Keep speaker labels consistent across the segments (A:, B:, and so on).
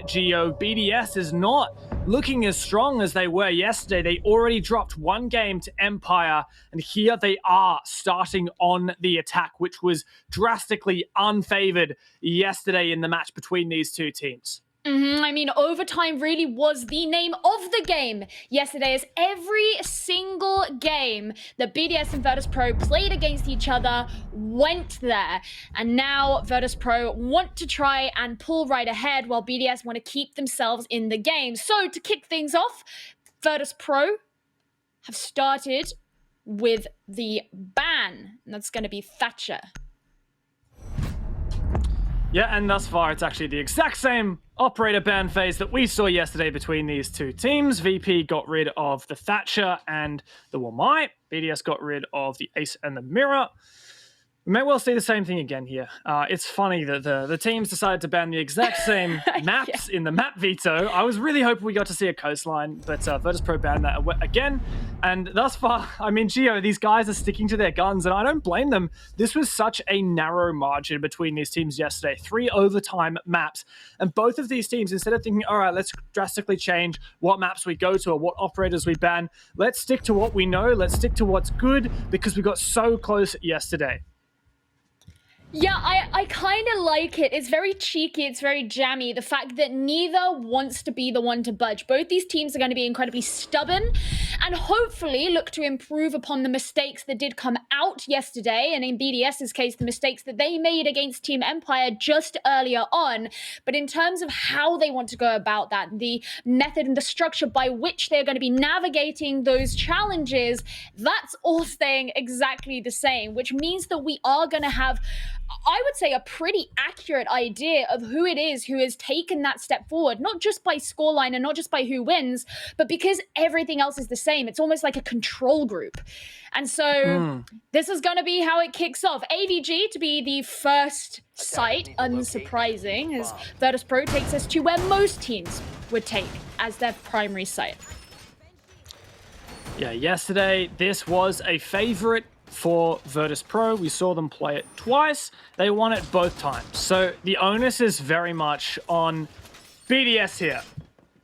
A: Geo, BDS is not looking as strong as they were yesterday. They already dropped one game to Empire, and here they are starting on the attack, which was drastically unfavored yesterday in the match between these two teams.
B: I mean, overtime really was the name of the game yesterday, as every single game that BDS and Virtus.pro played against each other went there. And now Virtus.pro want to try and pull right ahead while BDS want to keep themselves in the game. So to kick things off, Virtus.pro have started with the ban, and that's going to be Thatcher.
A: Yeah, and thus far, it's actually the exact same operator ban phase that we saw yesterday between these two teams. VP got rid of the Thatcher and the Wamai. BDS got rid of the Ace and the Mirror. We may well see the same thing again here. It's funny that the teams decided to ban the exact same maps in the map veto. I was really hoping we got to see a coastline, but Virtus.pro banned that again. And thus far, I mean, Geo, these guys are sticking to their guns, and I don't blame them. This was such a narrow margin between these teams yesterday. 3 overtime maps. And both of these teams, instead of thinking, all right, let's drastically change what maps we go to or what operators we ban, let's stick to what we know. Let's stick to what's good, because we got so close yesterday.
B: Yeah, I kind of like it. It's very cheeky, it's very jammy. The fact that neither wants to be the one to budge. Both these teams are going to be incredibly stubborn and hopefully look to improve upon the mistakes that did come out yesterday. And in BDS's case, the mistakes that they made against Team Empire just earlier on. But in terms of how they want to go about that, the method and the structure by which they're going to be navigating those challenges, that's all staying exactly the same, which means that we are going to have, I would say, a pretty accurate idea of who it is who has taken that step forward, not just by scoreline and not just by who wins, but because everything else is the same. It's almost like a control group. And so this is going to be how it kicks off. AVG to be the first site, unsurprising, as Virtus.pro takes us to where most teams would take as their primary site.
A: Yeah, yesterday, this was a favorite for Virtus.pro. We saw them play it twice. They won it both times. So the onus is very much on BDS here.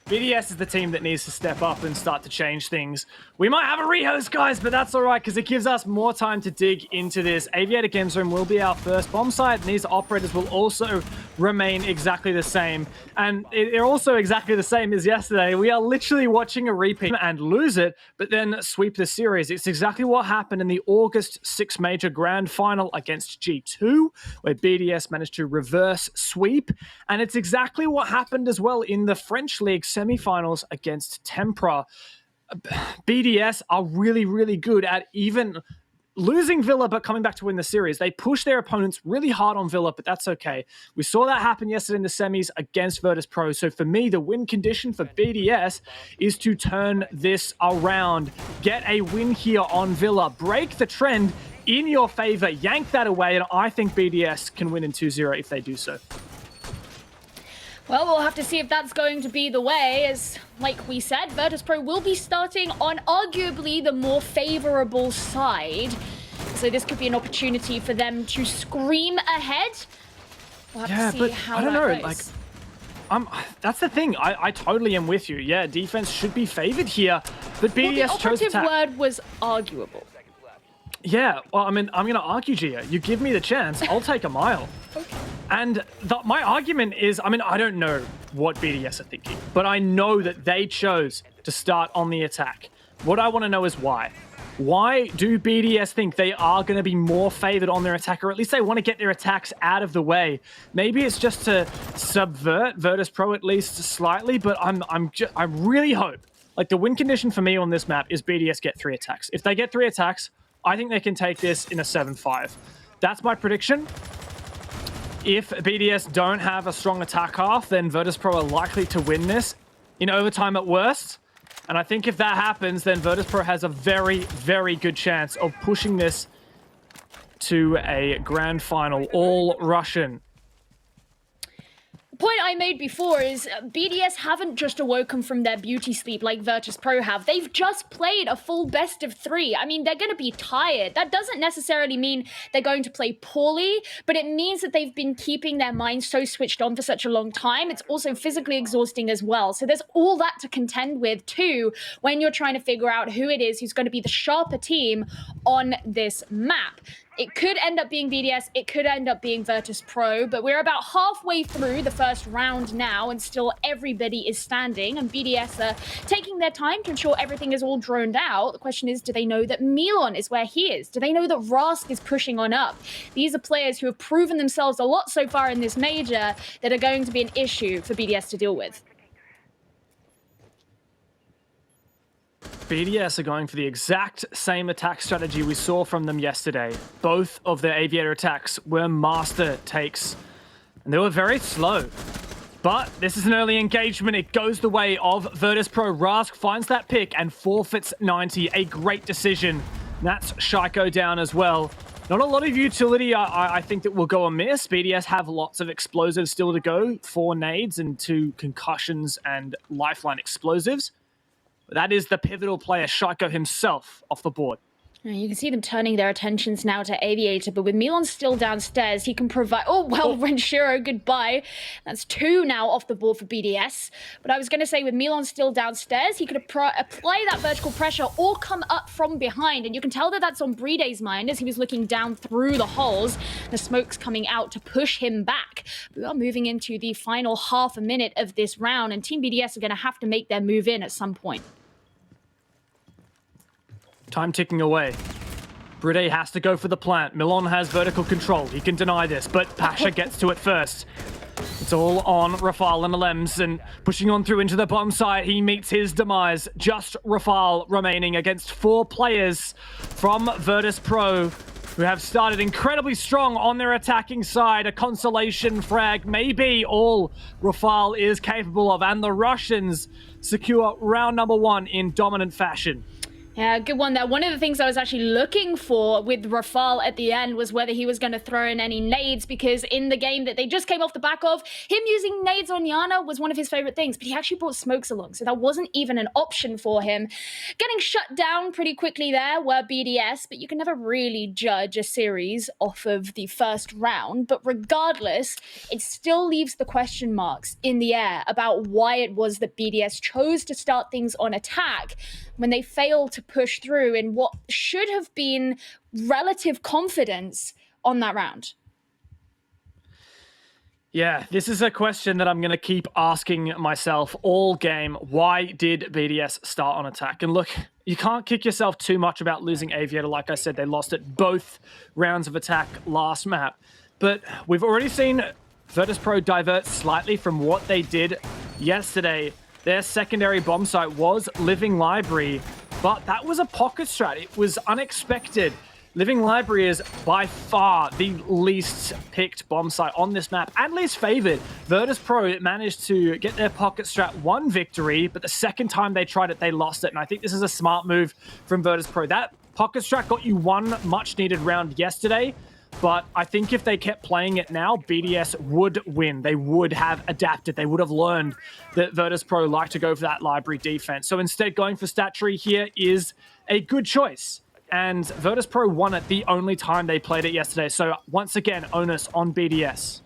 A: BDS is the team that needs to step up and start to change things. We might have a rehost, guys, but that's all right because it gives us more time to dig into this. Aviator Game Zone will be our first bomb site, and these operators will also remain exactly the same. And they're also exactly the same as yesterday. We are literally watching a repeat and lose it, but then sweep the series. It's exactly what happened in the August 6 Major Grand Final against G2, where BDS managed to reverse sweep. And it's exactly what happened as well in the French League semifinals against Tempra. BDS are really, really good at even losing Villa, but coming back to win the series. They push their opponents really hard on Villa, but that's okay. We saw that happen yesterday in the semis against Virtus.pro. So for me, the win condition for BDS is to turn this around. Get a win here on Villa. Break the trend in your favor. Yank that away, and I think BDS can win in 2-0 if they do so.
B: Well, we'll have to see if that's going to be the way, as, like we said, Virtus.pro will be starting on arguably the more favorable side. So this could be an opportunity for them to scream ahead. We'll have to see how
A: I don't
B: that
A: know,
B: goes.
A: That's the thing. I totally am with you. Yeah, defense should be favored here, but BDS chose to
B: the operative word was arguable.
A: Yeah, well, I mean, I'm going to argue, Gia. You give me the chance, I'll take a mile.
B: Okay.
A: And my argument is, I mean, I don't know what BDS are thinking, but I know that they chose to start on the attack. What I want to know is why. Why do BDS think they are going to be more favored on their attack, or at least they want to get their attacks out of the way? Maybe it's just to subvert Virtus.pro at least slightly, but I really hope, like, the win condition for me on this map is BDS get 3 attacks. If they get 3 attacks, I think they can take this in a 7-5. That's my prediction. If BDS don't have a strong attack half, then Virtus.pro are likely to win this in overtime at worst. And I think if that happens, then Virtus.pro has a very, very good chance of pushing this to a grand final, all Russian.
B: point I made before is BDS haven't just awoken from their beauty sleep like Virtus.pro have. They've just played a full best of 3. I mean, they're going to be tired. That doesn't necessarily mean they're going to play poorly, but it means that they've been keeping their minds so switched on for such a long time. It's also physically exhausting as well. So there's all that to contend with too when you're trying to figure out who it is who's going to be the sharper team on this map. It could end up being BDS, it could end up being Virtus.pro, but we're about halfway through the first round now, and still everybody is standing, and BDS are taking their time to ensure everything is all droned out. The question is, do they know that Milan is where he is? Do they know that Rask is pushing on up? These are players who have proven themselves a lot so far in this major that are going to be an issue for BDS to deal with.
A: BDS are going for the exact same attack strategy we saw from them yesterday. Both of their aviator attacks were master takes, and they were very slow. But this is an early engagement. It goes the way of Virtus.pro. Rask finds that pick and forfeits 90. A great decision. That's Shaiko down as well. Not a lot of utility, I think, that will go amiss. BDS have lots of explosives still to go. 4 nades and 2 concussions and lifeline explosives. That is the pivotal player, Shaiko himself, off the board.
B: You can see them turning their attentions now to Aviator, but with Milan still downstairs, he can provide... Oh, well, Renshiro, goodbye. That's 2 now off the board for BDS. But I was going to say, with Milan still downstairs, he could apply that vertical pressure or come up from behind. And you can tell that that's on Bride's mind as he was looking down through the holes. The smoke's coming out to push him back. We are moving into the final half a minute of this round, and Team BDS are going to have to make their move in at some point.
A: Time ticking away. Bride has to go for the plant. Milan has vertical control. He can deny this, but Pasha gets to it first. It's all on Rafal and Alems, and pushing on through into the bomb site, he meets his demise. Just Rafal remaining against 4 players from Virtus.pro, who have started incredibly strong on their attacking side. A consolation frag may be all Rafal is capable of, and the Russians secure round number 1 in dominant fashion.
B: Yeah, good one there. One of the things I was actually looking for with Rafal at the end was whether he was going to throw in any nades, because in the game that they just came off the back of, him using nades on Yana was one of his favorite things, but he actually brought smokes along, so that wasn't even an option for him. Getting shut down pretty quickly there were BDS, but you can never really judge a series off of the first round. But regardless, it still leaves the question marks in the air about why it was that BDS chose to start things on attack when they failed to push through in what should have been relative confidence on that round.
A: Yeah, this is a question that I'm going to keep asking myself all game. Why did BDS start on attack? And look, you can't kick yourself too much about losing Aviator. Like I said, they lost it both rounds of attack last map. But we've already seen Virtus.pro divert slightly from what they did yesterday. Their secondary bomb site was Living Library, but that was a pocket strat. It was unexpected. Living Library is by far the least picked bomb site on this map, and least favored. Virtus.pro managed to get their pocket strat 1 victory, but the second time they tried it, they lost it. And I think this is a smart move from Virtus.pro. That pocket strat got you 1 much needed round yesterday, but I think if they kept playing it now, BDS would win. They would have adapted. They would have learned that Virtus.pro like to go for that library defense. So instead, going for stat tree here is a good choice. And Virtus.pro won it the only time they played it yesterday. So once again, onus on BDS.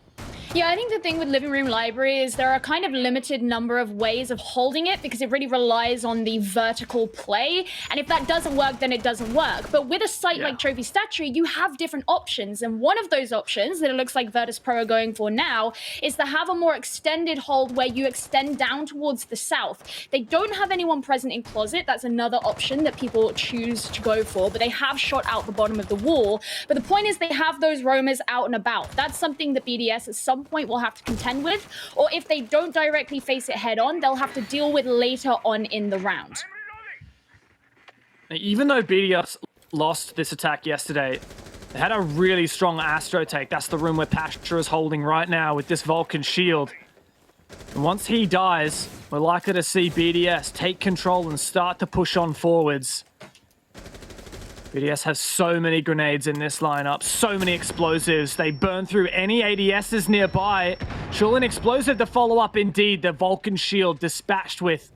B: Yeah, I think the thing with Living Room Library is there are kind of limited number of ways of holding it because it really relies on the vertical play. And if that doesn't work, then it doesn't work. But with a site like Trophy Statue, you have different options. And one of those options that it looks like Virtus.pro are going for now is to have a more extended hold where you extend down towards the south. They don't have anyone present in Closet. That's another option that people choose to go for. But they have shot out the bottom of the wall. But the point is they have those roamers out and about. That's something that BDS at some point will have to contend with, or if they don't directly face it head on, they'll have to deal with later on in the round.
A: Even though BDS lost this attack yesterday, they had a really strong Astro take. That's the room where Pasha is holding right now with this Vulcan shield. And once he dies, we're likely to see BDS take control and start to push on forwards. BDS has so many grenades in this lineup, so many explosives. They burn through any ADSs nearby. Shulin explosive to follow up indeed. The Vulcan shield dispatched with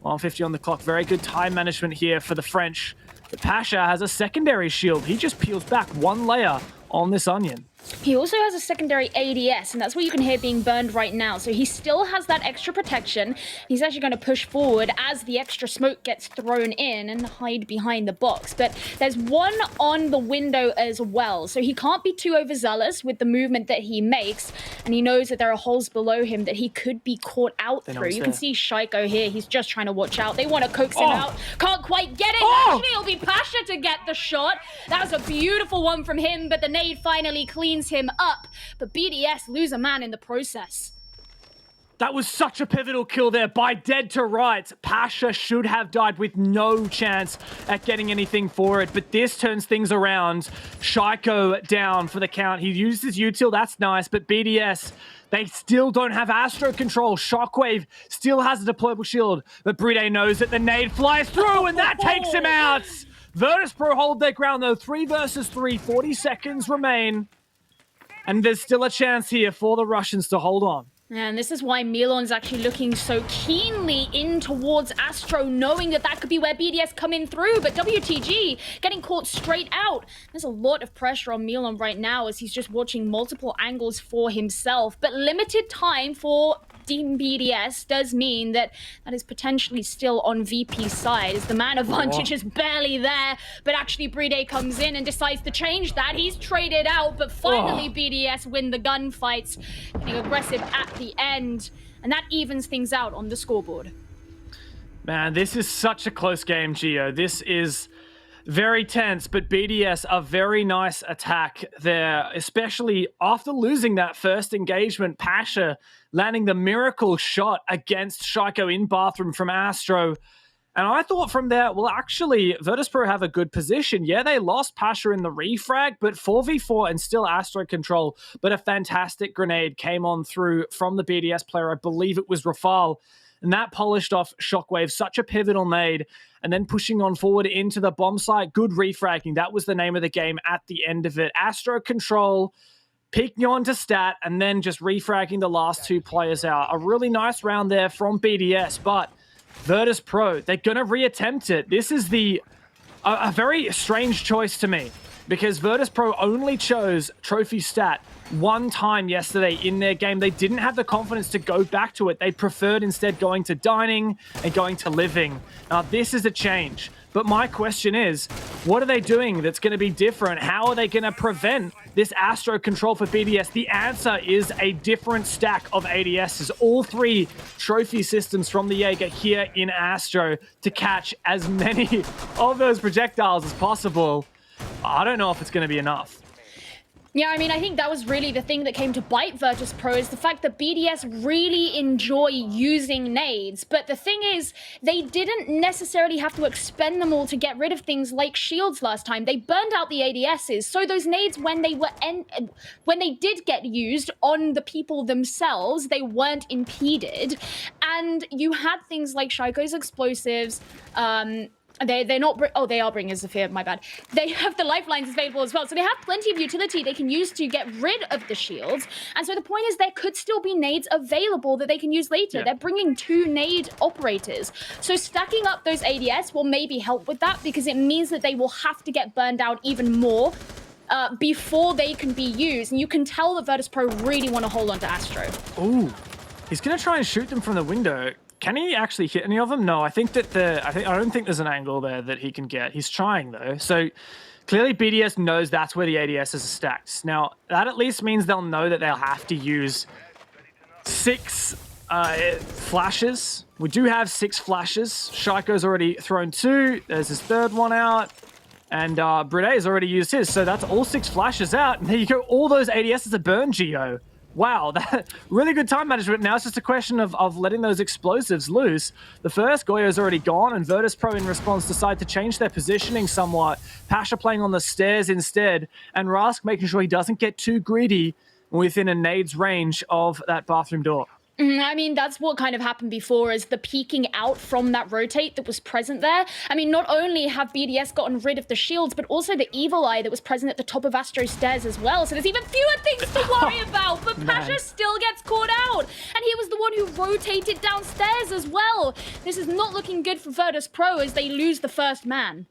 A: 150 on the clock. Very good time management here for the French. But Pasha has a secondary shield. He just peels back one layer on this onion.
B: He also has a secondary ADS, and that's what you can hear being burned right now. So he still has that extra protection. He's actually going to push forward as the extra smoke gets thrown in and hide behind the box. But there's one on the window as well. So he can't be too overzealous with the movement that he makes. And he knows that there are holes below him that he could be caught out through. You can see Shaiko here. He's just trying to watch out. They want to coax him out. Can't quite get it. Actually, it'll be Pasha to get the shot. That was a beautiful one from him, but the nade finally cleans him up, but BDS lose a man in the process.
A: That was such a pivotal kill there by dead to rights. Pasha should have died with no chance at getting anything for it, but this turns things around. Shaiko down for the count. He used his util, that's nice, but BDS, they still don't have Astro control. Shockwave still has a deployable shield, but Bride knows that the nade flies through and that takes him out. Virtus.pro hold their ground though. 3 versus 3, 40 seconds remain. And there's still a chance here for the Russians to hold on.
B: And this is why Milon's actually looking so keenly in towards Astro, knowing that that could be where BDS come in through, but WTG getting caught straight out. There's a lot of pressure on Milon right now as he's just watching multiple angles for himself, but limited time for Team BDS does mean that that is potentially still on VP's side, as the man advantage is barely there, but actually Bride comes in and decides to change that. He's traded out, but finally BDS win the gunfights, getting aggressive at the end, and that evens things out on the scoreboard.
A: Man, this is such a close game, Gio. This is very tense, but BDS a very nice attack there, especially after losing that first engagement. Pasha landing the miracle shot against Shaiko in bathroom from Astro. And I thought from there, well, actually, Virtus.pro have a good position. Yeah, they lost Pasha in the refrag, but 4v4 and still Astro control. But a fantastic grenade came on through from the BDS player. I believe it was Rafal. And that polished off Shockwave, such a pivotal nade. And then pushing on forward into the bomb site. Good refragging. That was the name of the game at the end of it. Astro control, Pignon to stat, and then just refragging the last 2 players out. A really nice round there from BDS, but Virtus.pro, they're going to reattempt it. This is a very strange choice to me, because Virtus.pro only chose trophy stat one time yesterday in their game. They didn't have the confidence to go back to it. They preferred instead going to dining and going to living. Now, this is a change. But my question is, what are they doing that's going to be different? How are they going to prevent this Astro control for BDS? The answer is a different stack of ADSs. All 3 trophy systems from the Jaeger here in Astro to catch as many of those projectiles as possible. I don't know if it's going to be enough.
B: Yeah, I mean, I think that was really the thing that came to bite Virtus.pro, is the fact that BDS really enjoy using nades. But the thing is, they didn't necessarily have to expend them all to get rid of things like shields last time. They burned out the ADSs. So those nades, when they did get used on the people themselves, they weren't impeded. And you had things like Shaiko's explosives, they're not, they are bringers of fear, my bad. They have the lifelines available as well, so they have plenty of utility they can use to get rid of the shields. And so the point is, there could still be nades available that they can use later. Yeah. They're bringing 2 nade operators. So stacking up those ADS will maybe help with that, because it means that they will have to get burned out even more before they can be used. And you can tell that Virtus.pro really want to hold on to Astro.
A: Ooh, he's going to try and shoot them from the window. Can he actually hit any of them? No, I don't think there's an angle there that he can get. He's trying though. So clearly BDS knows that's where the ADS is stacked. Now that at least means they'll know that they'll have to use 6 flashes. We do have 6 flashes. Shaiko's already thrown 2. There's his 3rd one out. And Bride has already used his. So that's all 6 flashes out. And there you go. All those ADSs are burned, Gio. Wow, that really good time management. Now it's just a question of letting those explosives loose. The first Goyo's already gone, and Virtus.pro in response decide to change their positioning somewhat. Pasha playing on the stairs instead, and Rask making sure he doesn't get too greedy within a nade's range of that bathroom door.
B: I mean, that's what kind of happened before, is the peeking out from that rotate that was present there. I mean, not only have BDS gotten rid of the shields, but also the evil eye that was present at the top of Astro's stairs as well. So there's even fewer things to worry about, but Pasha still gets caught out. And he was the one who rotated downstairs as well. This is not looking good for Virtus.pro as they lose the first man.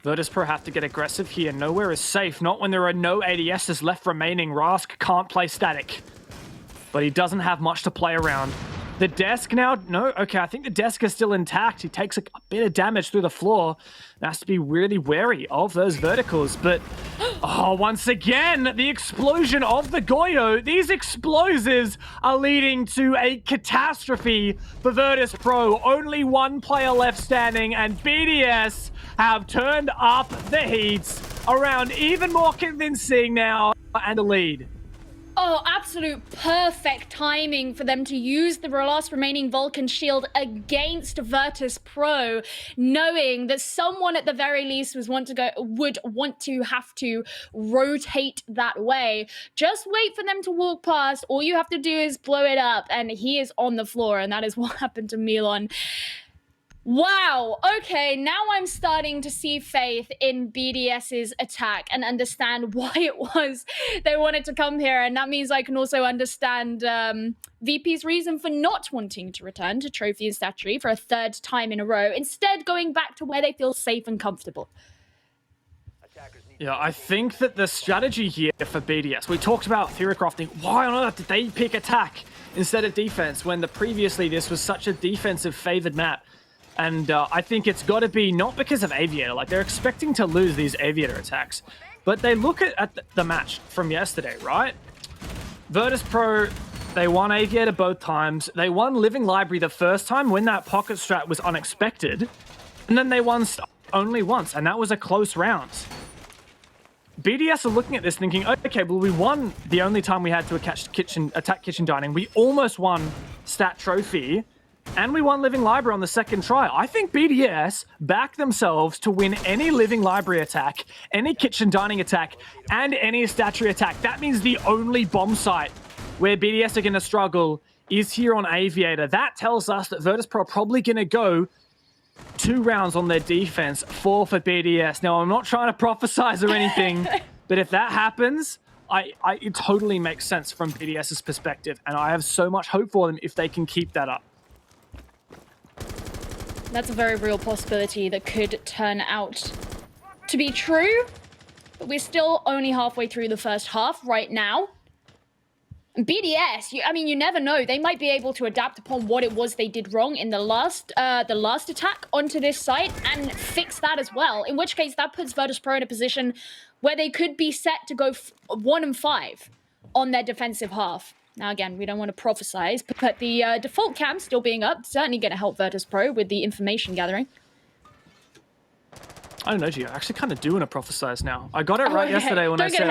A: Virtus.pro have to get aggressive here. Nowhere is safe, not when there are no ADSs left remaining. Rask can't play static, but he doesn't have much to play around. The desk now, no, okay, I think the desk is still intact. He takes a bit of damage through the floor. Has to be really wary of those verticals, but once again, the explosion of the Goyo. These explosives are leading to a catastrophe for Virtus.pro. Only one player left standing, and BDS have turned up the heats around even more convincing now, and the lead.
B: Oh, absolute perfect timing for them to use the last remaining Vulcan shield against Virtus.pro, knowing that someone at the very least would want to have to rotate that way. Just wait for them to walk past. All you have to do is blow it up, and he is on the floor, and that is what happened to Milan. Wow, okay, now I'm starting to see faith in BDS's attack and understand why it was they wanted to come here, and that means I can also understand VP's reason for not wanting to return to Trophy and Statuary for a third time in a row, instead going back to where they feel safe and comfortable.
A: Yeah, I think that the strategy here for BDS, we talked about theorycrafting. Why on earth did they pick attack instead of defense when previously this was such a defensive favored map? And I think it's got to be not because of Aviator. Like, they're expecting to lose these Aviator attacks. But they look at the match from yesterday, right? Virtus.pro, they won Aviator both times. They won Living Library the first time when that pocket strat was unexpected. And then they won only once, and that was a close round. BDS are looking at this thinking, okay, well, we won the only time we had to attack Kitchen Dining. We almost won Stat Trophy. And we won Living Library on the second try. I think BDS back themselves to win any Living Library attack, any Kitchen Dining attack, and any Statuary attack. That means the only bomb site where BDS are going to struggle is here on Aviator. That tells us that Virtus.pro are probably going to go 2 rounds on their defense, 4 for BDS. Now, I'm not trying to prophesize or anything, but if that happens, it totally makes sense from BDS's perspective, and I have so much hope for them if they can keep that up.
B: That's a very real possibility that could turn out to be true. But we're still only halfway through the first half right now. And BDS, I mean, you never know. They might be able to adapt upon what it was they did wrong in the last attack onto this site and fix that as well. In which case, that puts Virtus.pro in a position where they could be set to go 1-5 on their defensive half. Now, again, we don't want to prophesize, but the default cam still being up, certainly going to help Virtus.pro with the information gathering.
A: I don't know, Gio. I actually kind of do want to prophesize now. I got it right yesterday when I said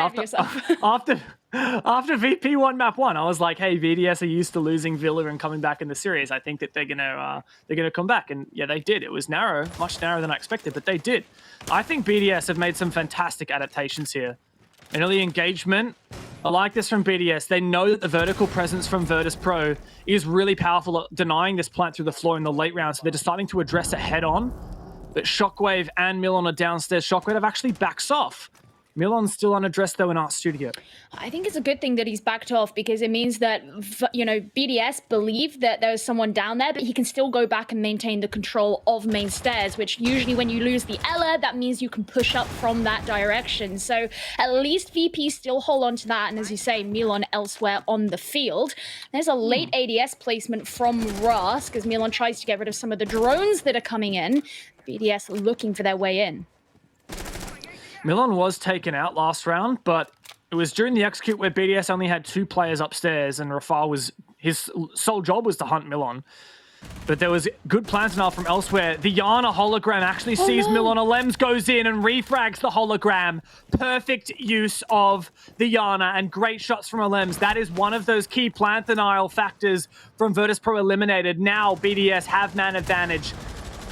A: after VP won map 1, I was like, hey, BDS are used to losing Villa and coming back in the series. I think that they're gonna come back, and yeah, they did. It was narrow, much narrower than I expected, but they did. I think BDS have made some fantastic adaptations here. And early engagement, I like this from BDS. They know that the vertical presence from Virtus.pro is really powerful at denying this plant through the floor in the late round, so they're deciding to address it head on. But Shockwave and Milan are downstairs. Shockwave have actually backs off. Milan's still unaddressed, though, in our studio.
B: I think it's a good thing that he's backed off, because it means that, you know, BDS believe that there was someone down there, but he can still go back and maintain the control of main stairs, which usually when you lose the Ella, that means you can push up from that direction. So at least VP still hold on to that. And as you say, Milan elsewhere on the field. There's a late ADS placement from Rask as Milan tries to get rid of some of the drones that are coming in. BDS looking for their way in.
A: Milan was taken out last round, but it was during the execute where BDS only had 2 players upstairs, and Rafal his sole job was to hunt Milan. But there was good plan denial from elsewhere. The Yana hologram actually sees Milan. Alems goes in and refrags the hologram. Perfect use of the Yana and great shots from Alems. That is one of those key plant denial factors from Virtus.pro eliminated. Now BDS have man advantage.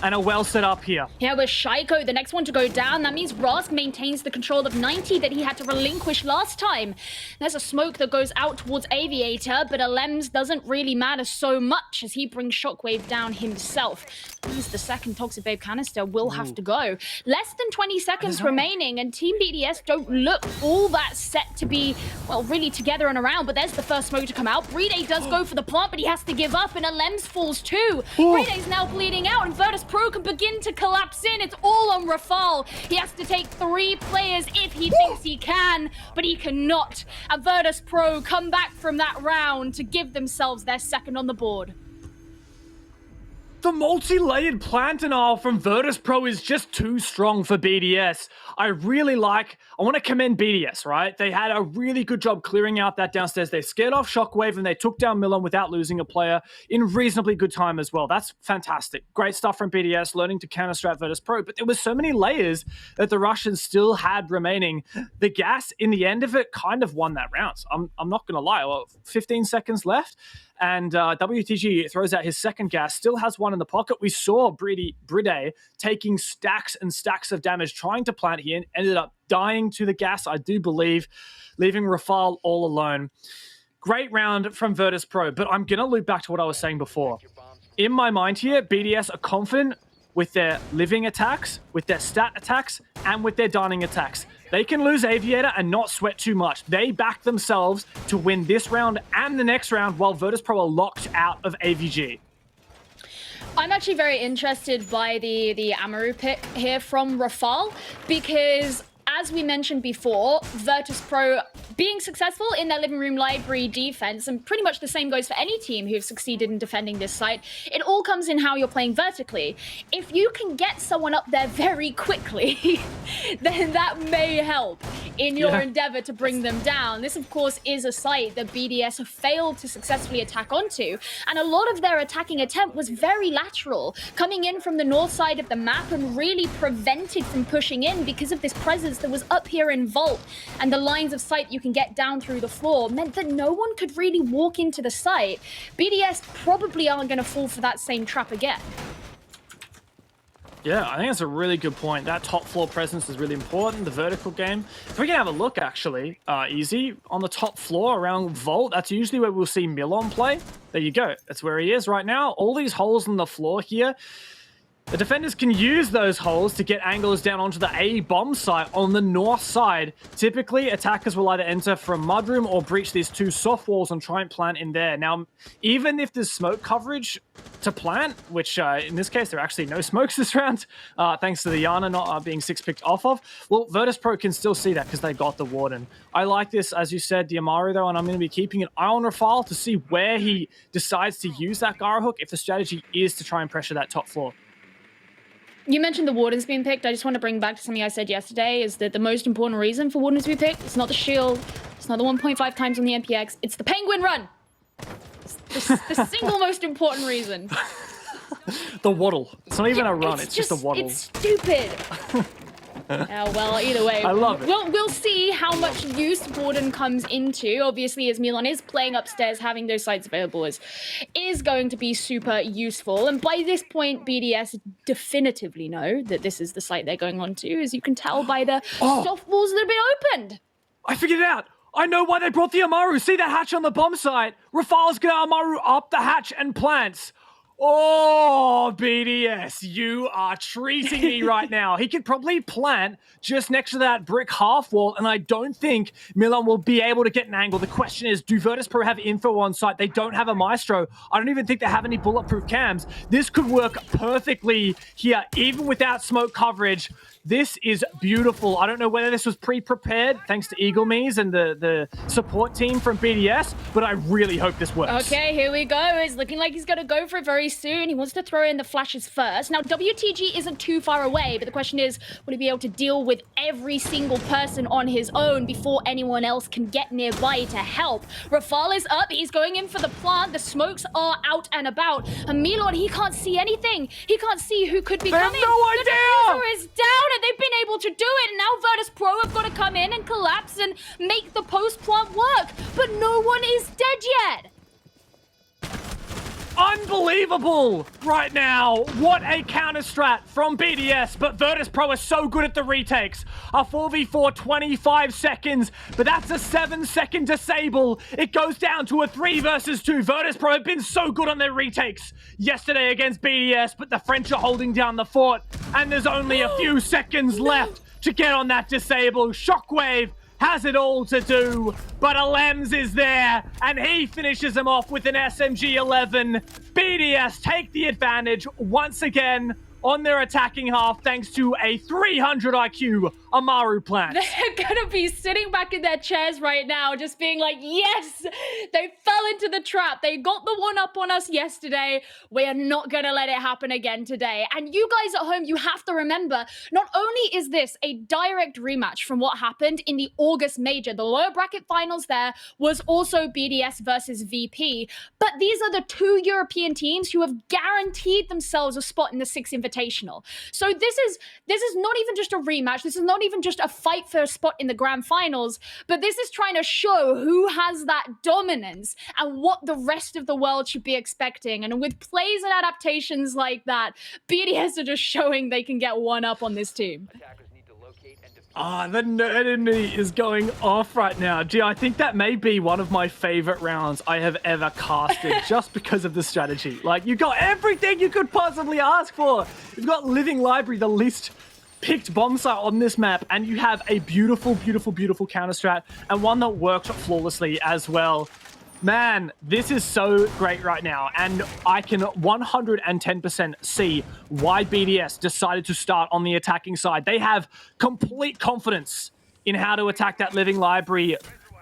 A: and are well set up here.
B: Yeah, with Shaiko, the next one to go down, that means Rask maintains the control of 90 that he had to relinquish last time. There's a smoke that goes out towards Aviator, but Alems doesn't really matter so much as he brings Shockwave down himself. He's the second Toxic Babe canister will have to go. Less than 20 seconds remaining, and Team BDS don't look all that set to be, well, really together and around, but there's the first smoke to come out. Brede does go for the plant, but he has to give up, and Alems falls too. Brede's now bleeding out, and Virtus.pro can begin to collapse in. It's all on Rafal. He has to take 3 players if he thinks he can, but he cannot. And Virtus.pro come back from that round to give themselves their second on the board.
A: The multi-layered plant denial from Virtus.pro is just too strong for BDS. I want to commend BDS, right? They had a really good job clearing out that downstairs. They scared off Shockwave and they took down Milan without losing a player in reasonably good time as well. That's fantastic. Great stuff from BDS, learning to counter-strat Virtus.pro. But there was so many layers that the Russians still had remaining. The gas, in the end of it, kind of won that round. So I'm not going to lie. Well, 15 seconds left. And WTG throws out his second gas, still has one in the pocket. We saw Brede taking stacks and stacks of damage, trying to plant. He ended up dying to the gas, I do believe, leaving Rafal all alone. Great round from Virtus.pro, but I'm going to loop back to what I was saying before. In my mind here, BDS are confident with their living attacks, with their stat attacks, and with their dining attacks. They can lose Aviator and not sweat too much. They back themselves to win this round and the next round while Virtus.pro are locked out of AVG.
B: I'm actually very interested by the Amaru pick here from Rafal because, as we mentioned before, Virtus.pro being successful in their living room library defense, and pretty much the same goes for any team who've succeeded in defending this site, it all comes in how you're playing vertically. If you can get someone up there very quickly, then that may help in your endeavor to bring them down. This, of course, is a site that BDS have failed to successfully attack onto, and a lot of their attacking attempt was very lateral, coming in from the north side of the map and really prevented from pushing in because of this presence that was up here in Vault, and the lines of sight you can get down through the floor meant that no one could really walk into the site. BDS probably aren't going to fall for that same trap again.
A: Yeah, I think that's a really good point. That top floor presence is really important, the vertical game. If we can have a look, actually, Easy, on the top floor around Vault, that's usually where we'll see Milon play. There you go. That's where he is right now. All these holes in the floor here, the defenders can use those holes to get angles down onto the A bomb site on the north side. Typically, attackers will either enter from Mudroom or breach these 2 soft walls and try and plant in there. Now, even if there's smoke coverage to plant, which in this case, there are actually no smokes this round, thanks to the Yana not being 6-picked off of, well, Virtus.pro can still see that because they got the Warden. I like this, as you said, the Amaru, though, and I'm going to be keeping an eye on Rafal to see where he decides to use that Gyro Hook if the strategy is to try and pressure that top floor.
B: You mentioned the Warden's being picked. I just want to bring back to something I said yesterday, is that the most important reason for Warden's to be picked, it's not the shield, it's not the 1.5 times on the MPX, it's the Penguin run. It's the single most important reason.
A: The waddle. It's not even a run, it's just a waddle.
B: It's stupid. Well, either way,
A: I love it.
B: We'll see how much use Warden comes into. Obviously, as Milan is playing upstairs, having those sites available is going to be super useful. And by this point, BDS definitively know that this is the site they're going on to, as you can tell by the soft walls that have been opened.
A: I figured it out. I know why they brought the Amaru. See that hatch on the bomb site? Rafal's gonna Amaru up the hatch and plants. Oh, BDS, you are treating me right now. He could probably plant just next to that brick half wall, and I don't think Milan will be able to get an angle. The question is, do Virtus.pro have info on site? They don't have a Maestro. I don't even think they have any bulletproof cams. This could work perfectly here, even without smoke coverage. This is beautiful. I don't know whether this was pre-prepared, thanks to Eagle Mees and the support team from BDS, but I really hope this works.
B: Okay, here we go. It's looking like he's going to go for it very soon. He wants to throw in the flashes first. Now, WTG isn't too far away, but the question is, will he be able to deal with every single person on his own before anyone else can get nearby to help? Rafal is up. He's going in for the plant. The smokes are out and about. And Milon, he can't see anything. He can't see who could be coming.
A: No idea!
B: The diffuser is down, and they've been able to do it. And now Virtus.pro have got to come in and collapse and make the post-plant work. But no one is dead yet.
A: I Unbelievable right now. What a counter strat from BDS, but Virtus.pro are so good at the retakes. A 4v4, 25 seconds, but that's a 7-second disable. It goes down to a 3 versus 2. Virtus.pro have been so good on their retakes yesterday against BDS, but the French are holding down the fort, and there's only a few seconds left to get on that disable. Shockwave has it all to do, but Alems is there, and he finishes him off with an SMG-11. BDS take the advantage once again on their attacking half, thanks to a 300 IQ Amaru plant.
B: They're gonna be sitting back in their chairs right now, just being like, yes, they fell into the trap. They got the one up on us yesterday. We are not gonna let it happen again today. And you guys at home, you have to remember, not only is this a direct rematch from what happened in the August major, the lower bracket finals there was also BDS versus VP, but these are the two European teams who have guaranteed themselves a spot in the 6th Invitational. So this is not even just a rematch. This is not even just a fight for a spot in the grand finals, but this is trying to show who has that dominance and what the rest of the world should be expecting. And with plays and adaptations like that, BDS are just showing they can get one up on this team.
A: The nerdity is going off right now. Gee, I think that may be one of my favorite rounds I have ever casted just because of the strategy. Like, you got everything you could possibly ask for. You've got Living Library, the least picked bomb site on this map, and you have a beautiful, beautiful, beautiful counter strat, and one that worked flawlessly as well. Man, this is so great right now, and I can 110% see why BDS decided to start on the attacking side. They have complete confidence in how to attack that Living Library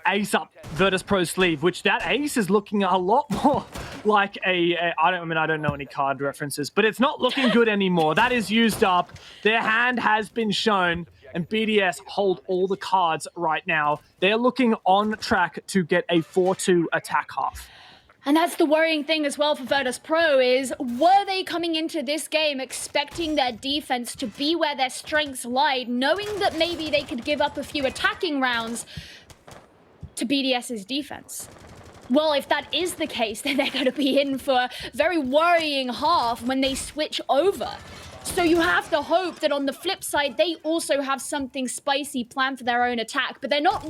A: ace up Virtus.pro's sleeve, which that ace is looking a lot more like I don't know any card references, but it's not looking good anymore. That is used up. Their hand has been shown, and BDS hold all the cards right now. They're looking on track to get a 4-2 attack half.
B: And that's the worrying thing as well for Virtus.pro is, were they coming into this game expecting their defense to be where their strengths lied, knowing that maybe they could give up a few attacking rounds to BDS's defense? Well, if that is the case, then they're going to be in for a very worrying half when they switch over. So you have to hope that on the flip side, they also have something spicy planned for their own attack, but they're not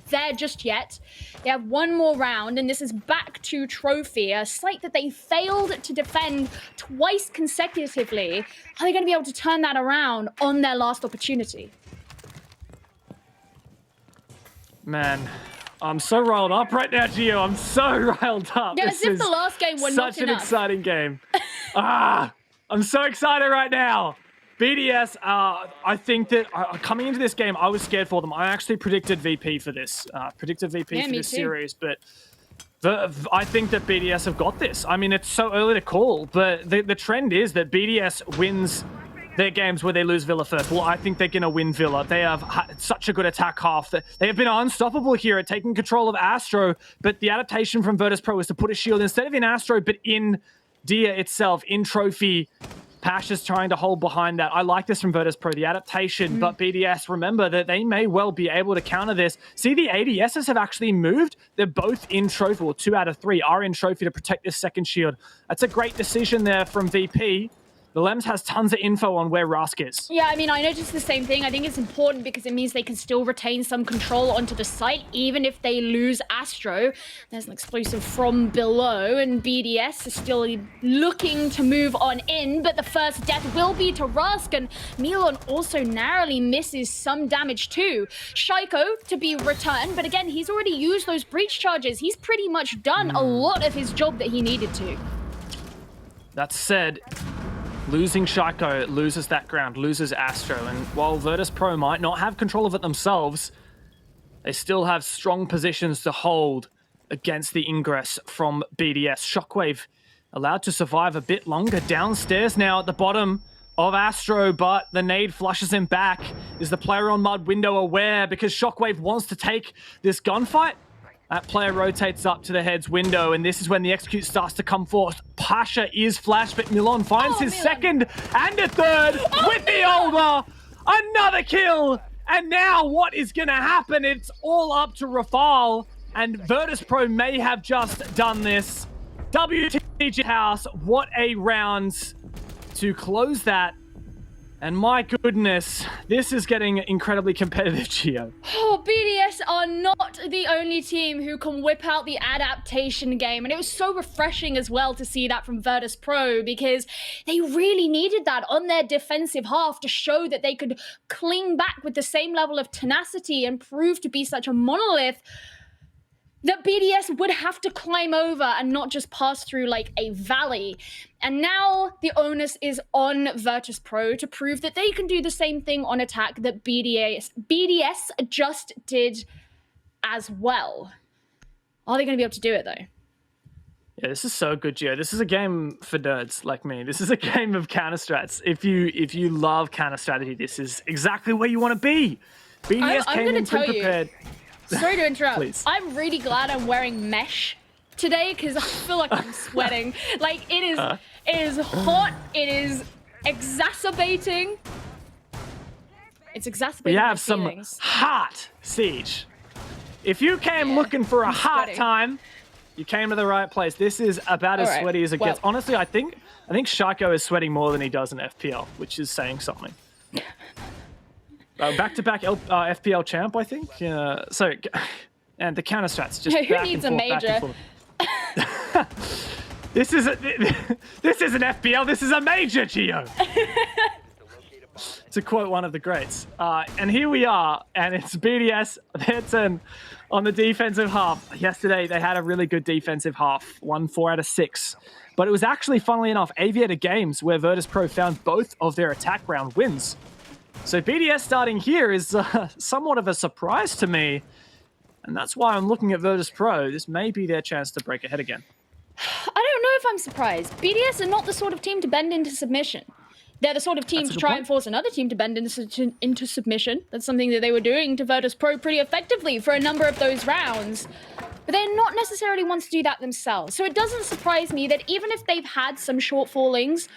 B: there just yet. They have one more round, and this is back to Trophy, a site that they failed to defend twice consecutively. Are they going to be able to turn that around on their last opportunity?
A: Man, I'm so riled up right now, Gio. I'm so riled up.
B: Yeah, as if the last game was not enough.
A: Such an exciting game. I'm so excited right now. BDS, I think that coming into this game, I was scared for them. I actually predicted VP for this. For this series, but I think that BDS have got this. I mean, it's so early to call, but the trend is that BDS wins their games where they lose Villa first. Well, I think they're going to win Villa. They have such a good attack half. They have been unstoppable here at taking control of Astro, but the adaptation from Virtus.pro is to put a shield instead of in Astro, but in Dia itself, in Trophy. Pasha's trying to hold behind that. I like this from Virtus.pro, the adaptation, but BDS, remember that they may well be able to counter this. See, the ADSs have actually moved. They're both in Trophy, or 2 out of 3 are in Trophy to protect this second shield. That's a great decision there from VP. The Lems has tons of info on where Rask is.
B: Yeah, I mean, I noticed the same thing. I think it's important because it means they can still retain some control onto the site, even if they lose Astro. There's an explosive from below, and BDS is still looking to move on in, but the first death will be to Rask, and Milan also narrowly misses some damage too. Shaiko to be returned, but again, he's already used those breach charges. He's pretty much done a lot of his job that he needed to.
A: That said, losing Shaiko loses that ground, loses Astro, and while Virtus.pro might not have control of it themselves, they still have strong positions to hold against the ingress from BDS. Shockwave allowed to survive a bit longer downstairs now at the bottom of Astro, but the nade flushes him back. Is the player on Mud window aware? Because Shockwave wants to take this gunfight. That player rotates up to the head's window, and this is when the execute starts to come forth. Pasha is flashed, but Milan finds his second and a third with the over. Another kill. And now what is going to happen? It's all up to Rafal, and Virtus.pro may have just done this. WTG House, what a round to close that. And my goodness, this is getting incredibly competitive, Gio.
B: Oh, BDS are not the only team who can whip out the adaptation game. And it was so refreshing as well to see that from Virtus.pro, because they really needed that on their defensive half to show that they could cling back with the same level of tenacity and prove to be such a monolith that BDS would have to climb over and not just pass through like a valley. And now the onus is on Virtus.pro to prove that they can do the same thing on attack that BDS just did as well. Are they going to be able to do it though?
A: Yeah, this is so good, Gio. This is a game for nerds like me. This is a game of counter strats. If you love counter strategy, this is exactly where you want to be. BDS came in pre-prepared.
B: Sorry to interrupt.
A: Please.
B: I'm really glad I'm wearing mesh today because I feel like I'm sweating. Like it is hot. It is exacerbating. It's exacerbating.
A: We have some
B: feelings.
A: hot Siege. If you came looking for a hot time, you came to the right place. This is about as sweaty as it gets. Honestly, I think Shaiko is sweating more than he does in FPL, which is saying something. Back-to-back FPL champ, I think. So, and the counter strats just
B: who needs a major?
A: This isn't FPL. This is a major, Gio. To quote one of the greats. And here we are, and it's BDS. Their turn on the defensive half. Yesterday, they had a really good defensive half, won 4 out of 6. But it was actually, funnily enough, Aviator Games where Virtus.pro found both of their attack round wins. So BDS starting here is somewhat of a surprise to me. And that's why I'm looking at Virtus.pro. This may be their chance to break ahead again.
B: I don't know if I'm surprised. BDS are not the sort of team to bend into submission. They're the sort of team to try and force another team to bend into submission. That's something that they were doing to Virtus.pro pretty effectively for a number of those rounds. But they're not necessarily ones to do that themselves. So it doesn't surprise me that even if they've had some shortfallings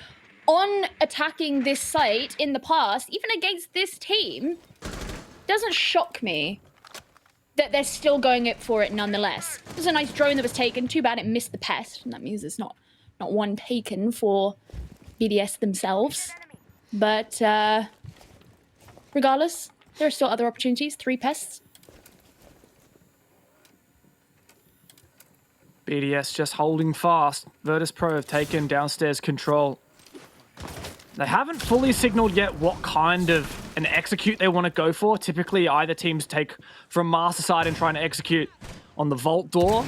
B: on attacking this site in the past, even against this team, doesn't shock me that they're still going for it nonetheless. There's a nice drone that was taken. Too bad it missed the pest, and that means it's not one taken for BDS themselves. But regardless, there are still other opportunities. 3 pests.
A: BDS just holding fast. Virtus.pro have taken downstairs control. They haven't fully signaled yet what kind of an execute they want to go for. Typically, either teams take from master side and try and execute on the vault door,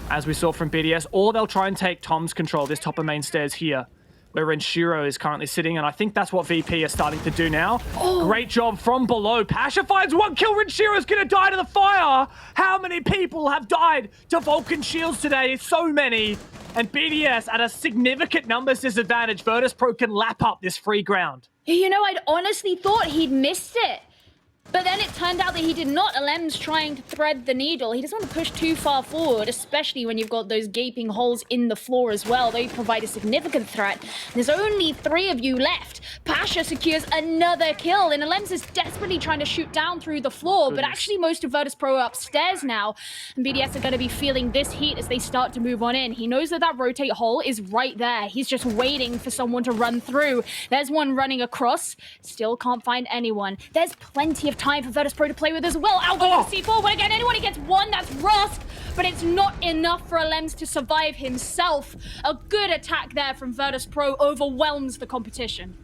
A: as we saw from BDS, or they'll try and take Tom's control, this top of main stairs here, where Renshiro is currently sitting, and I think that's what VP are starting to do now. Great job from below. Pasha finds 1 kill. Renshiro's going to die to the fire. How many people have died to Vulcan shields today? So many. And BDS at a significant numbers disadvantage. Virtus.pro can lap up this free ground.
B: You know, I'd honestly thought he'd missed it. But then it turned out that he did not. Alem's trying to thread the needle. He doesn't want to push too far forward, especially when you've got those gaping holes in the floor as well. They provide a significant threat. There's only 3 of you left. Pasha secures another kill, and Alem's is desperately trying to shoot down through the floor, but actually most of Virtus.pro are upstairs now, and BDS are going to be feeling this heat as they start to move on in. He knows that that rotate hole is right there. He's just waiting for someone to run through. There's one running across. Still can't find anyone. There's plenty of time for Virtus.pro to play with as well. Out goes the C4. When again, anyone gets 1, that's Rust, but it's not enough for Alems to survive himself. A good attack there from Virtus.pro overwhelms the competition.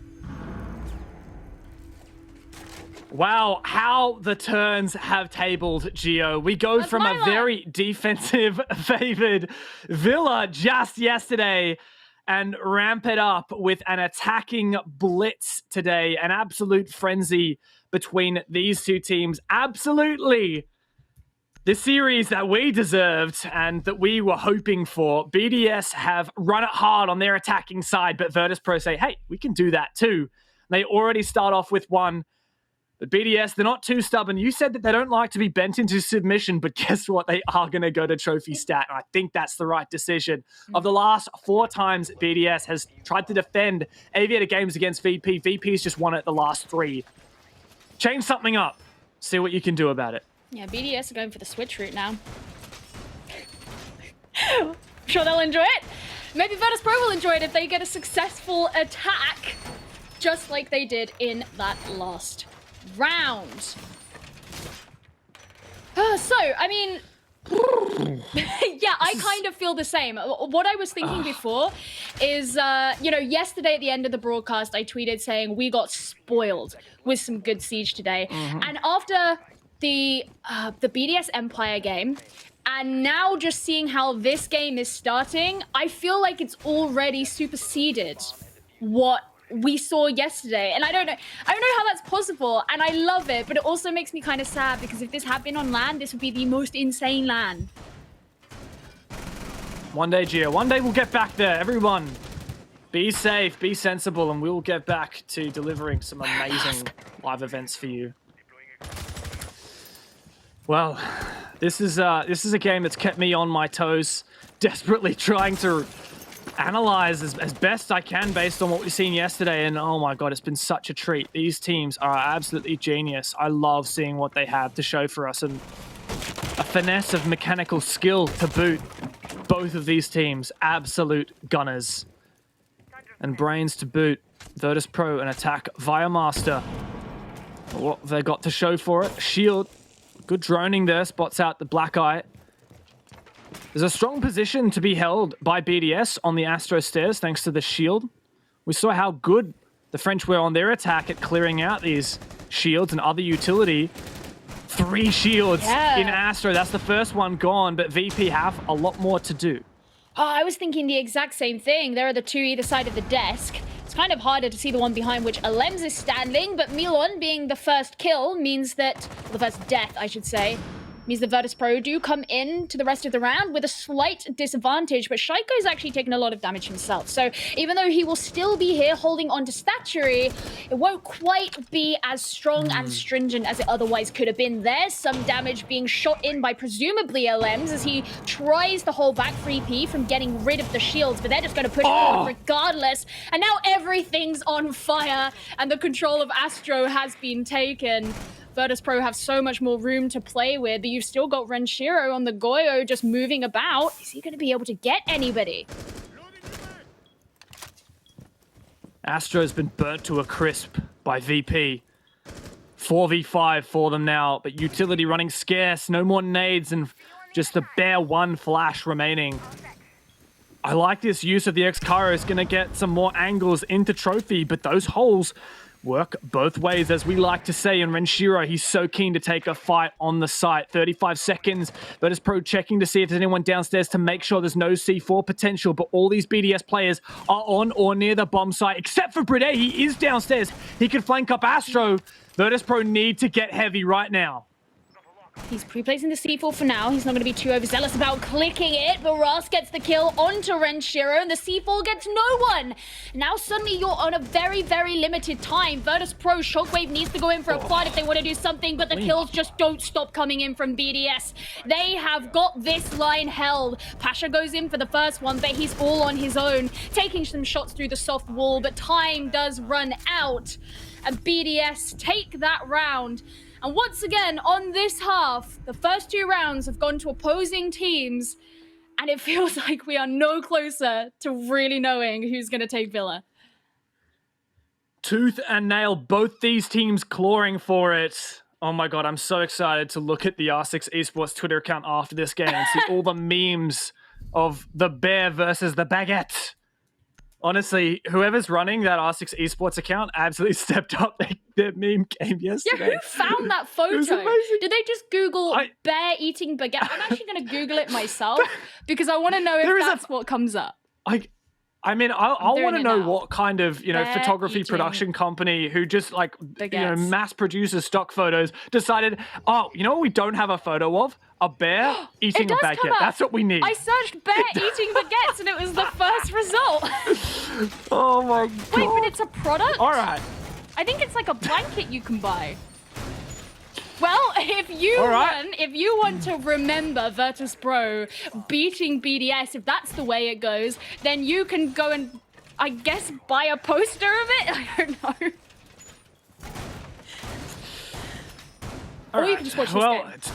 A: Wow, how the turns have tabled, Gio. We go from a very defensive-favored Villa just yesterday and ramp it up with an attacking blitz today. An absolute frenzy between these two teams. Absolutely the series that we deserved and that we were hoping for. BDS have run it hard on their attacking side, but Virtus.pro say, hey, we can do that too. They already start off with 1. But BDS, they're not too stubborn. You said that they don't like to be bent into submission, but guess what? They are going to go to trophy stat, and I think that's the right decision. Of the last 4 times BDS has tried to defend Aviator Games against VP, VP's just won it the last 3. Change something up. See what you can do about it.
B: Yeah, BDS are going for the switch route now. I'm sure they'll enjoy it. Maybe Virtus.pro will enjoy it if they get a successful attack, just like they did in that last round. So, I mean, yeah, I kind of feel the same. What I was thinking before is, you know, yesterday at the end of the broadcast, I tweeted saying we got spoiled with some good Siege today. And after the BDS Empire game, and now just seeing how this game is starting, I feel like it's already superseded what we saw yesterday. And I don't know how that's possible, and I love it, but it also makes me kind of sad because if this had been on LAN, this would be the most insane LAN.
A: One day, Gio, one day we'll get back there. Everyone, be safe, be sensible, and we'll get back to delivering some amazing live events for you. Well, this is a game that's kept me on my toes, desperately trying to analyze as best I can based on what we've seen yesterday. And oh my god, it's been such a treat. These teams are absolutely genius. I love seeing what they have to show for us, and a finesse of mechanical skill to boot. Both of these teams, absolute gunners. And brains to boot. Virtus.pro an attack via Master. What have they got to show for it? Shield. Good droning there, spots out the Black Eye. There's a strong position to be held by BDS on the Astro stairs thanks to the shield. We saw how good the French were on their attack at clearing out these shields and other utility. 3 shields in Astro. That's the first one gone, but VP have a lot more to do.
B: Oh, I was thinking the exact same thing. There are the 2 either side of the desk. It's kind of harder to see the one behind which Alems is standing, but Milon being the first kill means that, well, the first death, I should say, means the Virtus.pro do come in to the rest of the round with a slight disadvantage, but Shaiko's actually taken a lot of damage himself. So even though he will still be here holding on to Statuary, it won't quite be as strong and stringent as it otherwise could have been. There's some damage being shot in by presumably Alems as he tries to hold back 3P from getting rid of the shields, but they're just going to push forward regardless. And now everything's on fire and the control of Astro has been taken. Virtus.pro have so much more room to play with, but you've still got Renshiro on the Goyo just moving about. Is he going to be able to get anybody?
A: Astro's been burnt to a crisp by VP. 4v5 for them now, but utility running scarce, no more nades, and just the bare 1 flash remaining. I like this use of the X-Karo. It's going to get some more angles into Trophy, but those holes work both ways, as we like to say. And Renshiro, he's so keen to take a fight on the site. 35 seconds. Virtus.pro checking to see if there's anyone downstairs to make sure there's no C4 potential. But all these BDS players are on or near the bomb site, except for Brede. He is downstairs. He can flank up Astro. Virtus.pro need to get heavy right now.
B: He's pre-placing the C4 for now. He's not going to be too overzealous about clicking it, but Ras gets the kill onto Renshiro, and the C4 gets no one. Now suddenly you're on a very, very limited time. Virtus.pro, Shockwave needs to go in for a fight if they want to do something, but the kills just don't stop coming in from BDS. They have got this line held. Pasha goes in for the first one, but he's all on his own, taking some shots through the soft wall, but time does run out, and BDS take that round. And once again, on this half, the first 2 rounds have gone to opposing teams, and it feels like we are no closer to really knowing who's going to take Villa.
A: Tooth and nail, both these teams clawing for it. Oh my god, I'm so excited to look at the R6 Esports Twitter account after this game and see all the memes of the bear versus the baguette. Honestly, whoever's running that R6 Esports account absolutely stepped up their meme game yesterday.
B: Yeah, who found that photo? Did they just Google bear eating baguette? I'm actually going to Google it myself because I want to know if that's what comes up.
A: I mean, I want to know what kind of, you know, photography production company who just like, you know, mass produces stock photos decided, oh, you know what we don't have a photo of? A bear eating a baguette. That's what we need.
B: I searched bear eating baguettes and it was the first result.
A: Oh my god.
B: Wait, but it's a product?
A: All right.
B: I think it's like a blanket you can buy. Well, if you want to remember Virtus.pro beating BDS, if that's the way it goes, then you can go and, I guess, buy a poster of it? I don't know. Or you can just watch this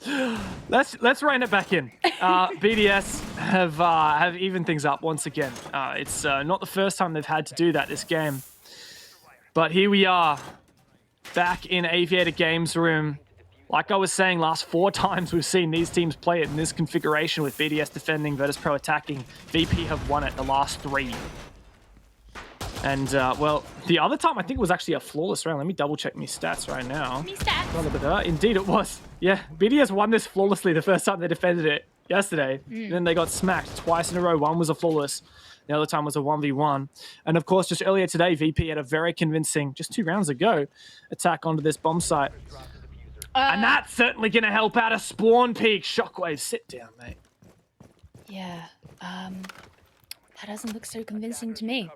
B: game.
A: Let's rein it back in. BDS have evened things up once again. It's not the first time they've had to do that this game. But here we are, back in Aviator Games room. Like I was saying, last 4 times we've seen these teams play it in this configuration with BDS defending, Virtus.pro attacking. VP have won it the last 3. And, well, the other time I think it was actually a flawless round. Let me double check my stats right now.
B: Me stats.
A: Indeed it was. Yeah, BDS won this flawlessly the first time they defended it yesterday. Then they got smacked twice in a row. One was a flawless. The other time was a 1v1. And of course, just earlier today, VP had a very convincing, just 2 rounds ago, attack onto this bomb site. And that's certainly going to help out a spawn peak. Shockwave, sit down, mate.
B: Yeah, that doesn't look so convincing to me.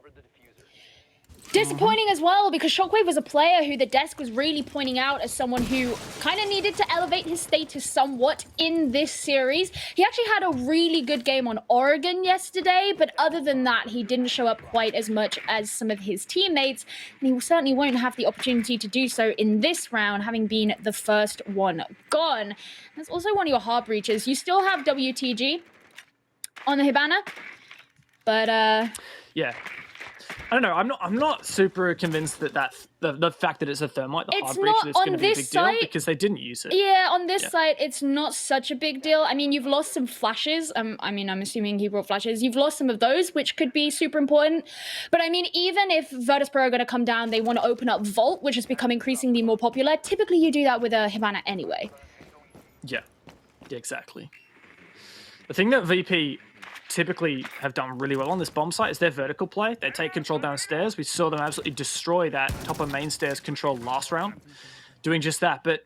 B: Disappointing as well, because Shockwave was a player who the desk was really pointing out as someone who kind of needed to elevate his status somewhat in this series. He actually had a really good game on Oregon yesterday, but other than that, he didn't show up quite as much as some of his teammates, and he certainly won't have the opportunity to do so in this round, having been the first one gone. That's also one of your hard breaches. You still have WTG on the Hibana, but
A: yeah. I don't know. I'm not super convinced that the fact that it's a thermite, the hard breach, is going to be a big deal because they didn't use it.
B: Yeah, on this site, it's not such a big deal. I mean, you've lost some flashes. I mean, I'm assuming he brought flashes. You've lost some of those, which could be super important. But I mean, even if Virtus.pro are going to come down, they want to open up Vault, which has become increasingly more popular. Typically, you do that with a Hibana anyway.
A: Yeah, exactly. The thing that VP typically have done really well on this bomb site is their vertical play. They take control downstairs. We saw them absolutely destroy that top of main stairs control last round, doing just that. But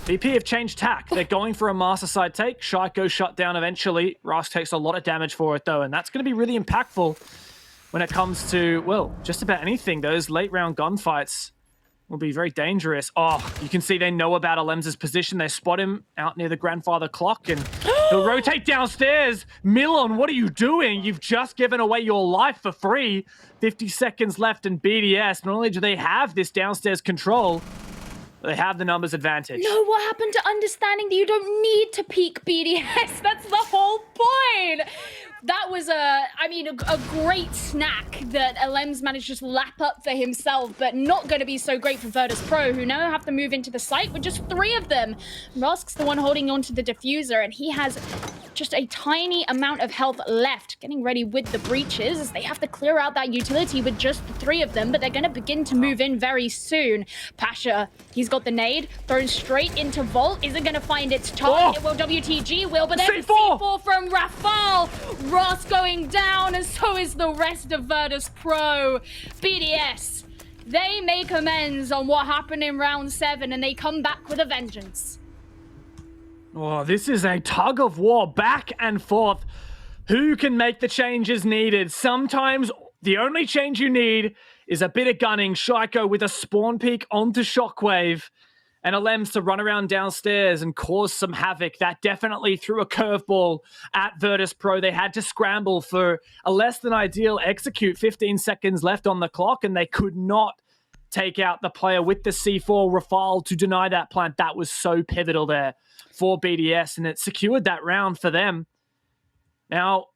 A: VP have changed tack. They're going for a master side take. Shaiko shut down eventually. Rask takes a lot of damage for it, though, and that's going to be really impactful when it comes to, well, just about anything. Those late round gunfights will be very dangerous. Oh, you can see they know about Alem's position. They spot him out near the grandfather clock, and he'll rotate downstairs. Milon, what are you doing? You've just given away your life for free. 50 seconds left in BDS. Not only do they have this downstairs control, but they have the numbers advantage.
B: No, what happened to understanding that you don't need to peak BDS? That's the whole point. That was a great snack that Alems managed to just lap up for himself, but not going to be so great for Virtus.pro, who now have to move into the site with just 3 of them. Rask's the one holding onto the diffuser, and he has just a tiny amount of health left, getting ready with the breaches as they have to clear out that utility with just the 3 of them, but they're going to begin to move in very soon. Pasha, he's got the nade, thrown straight into Vault. Is it going to find its target? It will, WTG will, but there's C4 from Rafal. Ross going down, and so is the rest of Virtus.pro. BDS, they make amends on what happened in round 7, and they come back with a vengeance.
A: Oh, this is a tug of war, back and forth. Who can make the changes needed? Sometimes the only change you need is a bit of gunning. Shaiko with a spawn peak onto Shockwave, and Alems to run around downstairs and cause some havoc. That definitely threw a curveball at Virtus.pro. They had to scramble for a less than ideal execute. 15 seconds left on the clock, and they could not take out the player with the C4. Rafal to deny that plant. That was so pivotal there for BDS, and it secured that round for them. Now,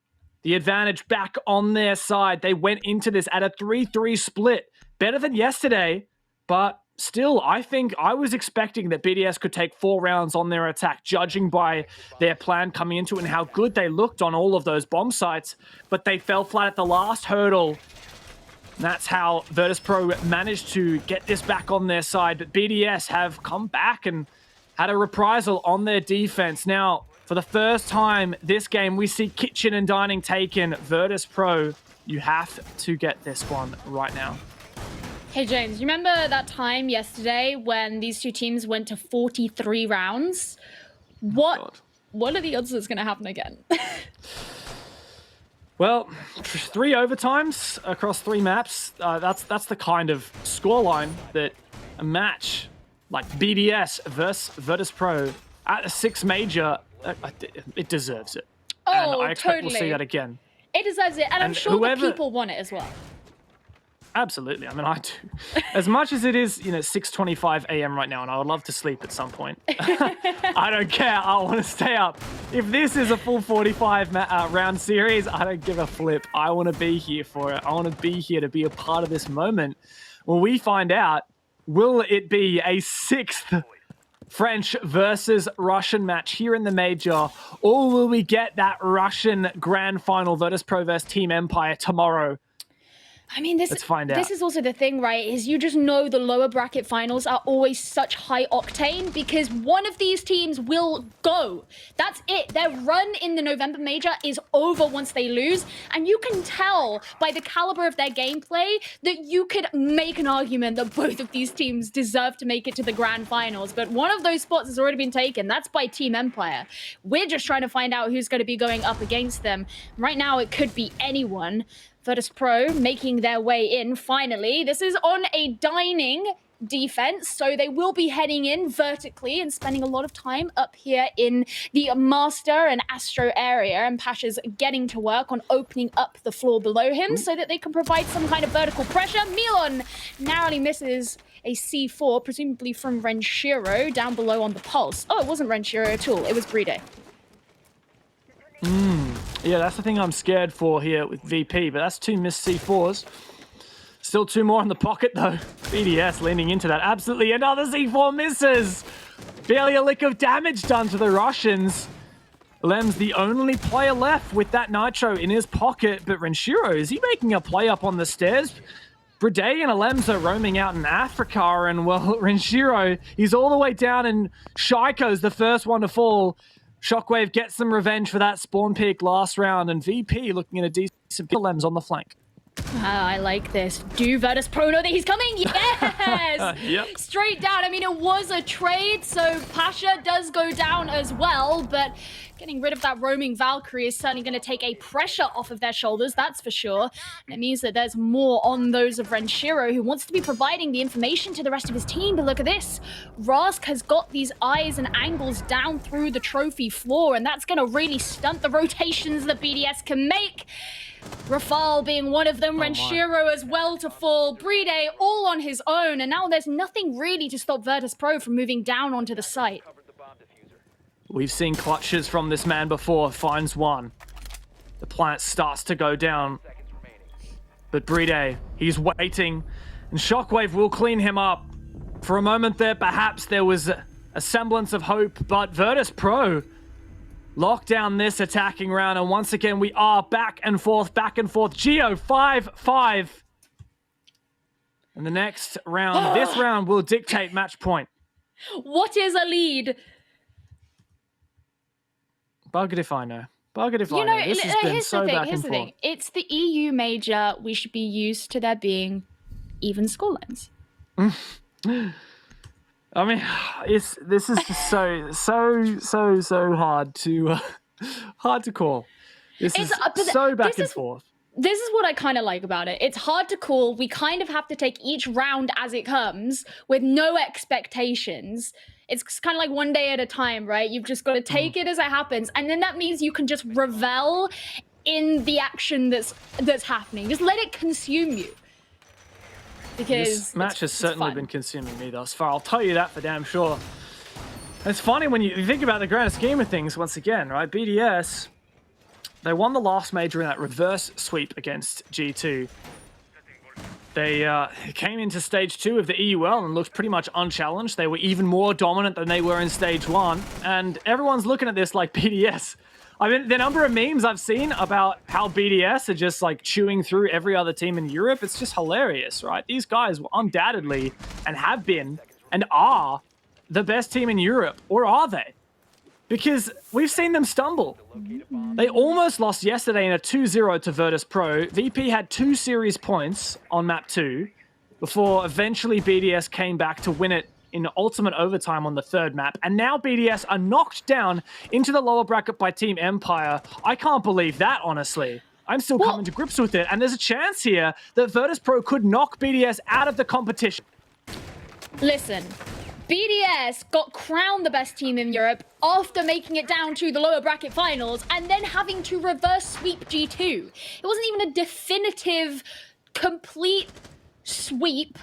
A: the advantage back on their side. They went into this at a 3-3 split. Better than yesterday, but still, I think I was expecting that BDS could take 4 rounds on their attack, judging by their plan coming into it and how good they looked on all of those bomb sites, but they fell flat at the last hurdle. And that's how Virtus.pro managed to get this back on their side, but BDS have come back and had a reprisal on their defense. Now, for the first time this game, we see kitchen and dining taken. Virtus.pro, you have to get this one right now.
B: Hey, James, you remember that time yesterday when these 2 teams went to 43 rounds? What are the odds that's going to happen again?
A: Well, 3 overtimes across 3 maps. That's the kind of scoreline that a match like BDS versus Virtus.pro at a 6 major, it deserves it.
B: Oh,
A: and I expect
B: totally.
A: we'll see that again.
B: It deserves it, and I'm sure the people want it as well.
A: Absolutely. I mean, I do. As much as it is, 6:25 a.m. right now, and I would love to sleep at some point. I don't care. I want to stay up. If this is a full 45 round series, I don't give a flip. I want to be here for it. I want to be here to be a part of this moment. When we find out, will it be a 6th French versus Russian match here in the major, or will we get that Russian grand final Virtus.pro versus Team Empire tomorrow?
B: I mean,
A: Let's find out.
B: This is also the thing, right? Is you just know the lower bracket finals are always such high octane because one of these teams will go. That's it. Their run in the November major is over once they lose. And you can tell by the caliber of their gameplay that you could make an argument that both of these teams deserve to make it to the grand finals. But one of those spots has already been taken. That's by Team Empire. We're just trying to find out who's going to be going up against them. Right now, it could be anyone. Virtus.pro making their way in finally. This is on a dining defense, so they will be heading in vertically and spending a lot of time up here in the Master and Astro area, and Pasha's getting to work on opening up the floor below him so that they can provide some kind of vertical pressure. Milon narrowly misses a C4, presumably from Renshiro, down below on the pulse. Oh, it wasn't Renshiro at all, it was Bride.
A: Yeah, that's the thing I'm scared for here with VP, but that's 2 missed C4s. Still 2 more in the pocket, though. BDS leaning into that. Absolutely another C4 misses. Barely a lick of damage done to the Russians. Lem's the only player left with that Nitro in his pocket, but Renshiro, is he making a play up on the stairs? Bride and Alems are roaming out in Africa, and well, Renshiro, he's all the way down, and Shaiko's the first one to fall. Shockwave gets some revenge for that spawn pick last round, and VP looking at a decent Lems on the flank.
B: I like this. Do Virtus.pro know that he's coming? Yes!
A: Yep.
B: Straight down. I mean, it was a trade, so Pasha does go down as well, but getting rid of that roaming Valkyrie is certainly going to take a pressure off of their shoulders, that's for sure. And it means that there's more on those of Renshiro, who wants to be providing the information to the rest of his team. But look at this. Rask has got these eyes and angles down through the trophy floor, and that's going to really stunt the rotations that BDS can make. Rafal being one of them, Renshiro as well to fall, Bride all on his own, and now there's nothing really to stop Virtus.pro from moving down onto the site.
A: We've seen clutches from this man before, finds one. The plant starts to go down. But Bride, he's waiting, and Shockwave will clean him up. For a moment there, perhaps there was a semblance of hope, but Virtus.pro lock down this attacking round, and once again we are back and forth. Geo 5-5. And the next round, this round will dictate match point.
B: What is a lead?
A: Buggered if I know. Buggered if I know. This has been so back and forth.
B: It's the EU major. We should be used to there being even scorelines.
A: I mean, this is just so hard to call. This is so back and forth.
B: This is what I kind of like about it. It's hard to call. We kind of have to take each round as it comes with no expectations. It's kind of like one day at a time, right? You've just got to take it as it happens. And then that means you can just revel in the action that's happening. Just let it consume you. Because
A: this match has certainly been consuming me thus far. I'll tell you that for damn sure. It's funny when you think about the grand scheme of things once again, right? BDS, they won the last major in that reverse sweep against G2. They came into stage 2 of the EUL and looked pretty much unchallenged. They were even more dominant than they were in stage 1. And everyone's looking at this like BDS. I mean, the number of memes I've seen about how BDS are just like chewing through every other team in Europe, it's just hilarious, right? These guys undoubtedly, and have been, and are the best team in Europe. Or are they? Because we've seen them stumble. They almost lost yesterday in a 2-0 to Virtus.pro. VP had 2 series points on map 2 before eventually BDS came back to win it in ultimate overtime on the 3rd map. And now BDS are knocked down into the lower bracket by Team Empire. I can't believe that, honestly. I'm still coming to grips with it. And there's a chance here that Virtus.pro could knock BDS out of the competition.
B: Listen. BDS got crowned the best team in Europe after making it down to the lower bracket finals and then having to reverse sweep G2. It wasn't even a definitive, complete sweep.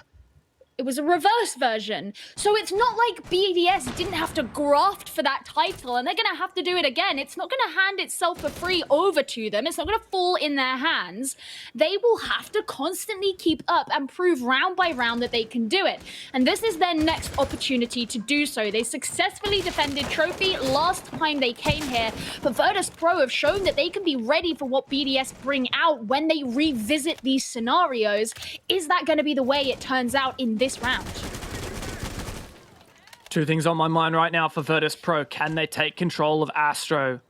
B: It was a reverse version. So it's not like BDS didn't have to graft for that title and they're going to have to do it again. It's not going to hand itself for free over to them. It's not going to fall in their hands. They will have to constantly keep up and prove round by round that they can do it. And this is their next opportunity to do so. They successfully defended Trophy last time they came here, but Virtus.pro have shown that they can be ready for what BDS bring out when they revisit these scenarios. Is that going to be the way it turns out in this round?
A: Two things on my mind right now for Virtus.pro. Can they take control of Astro?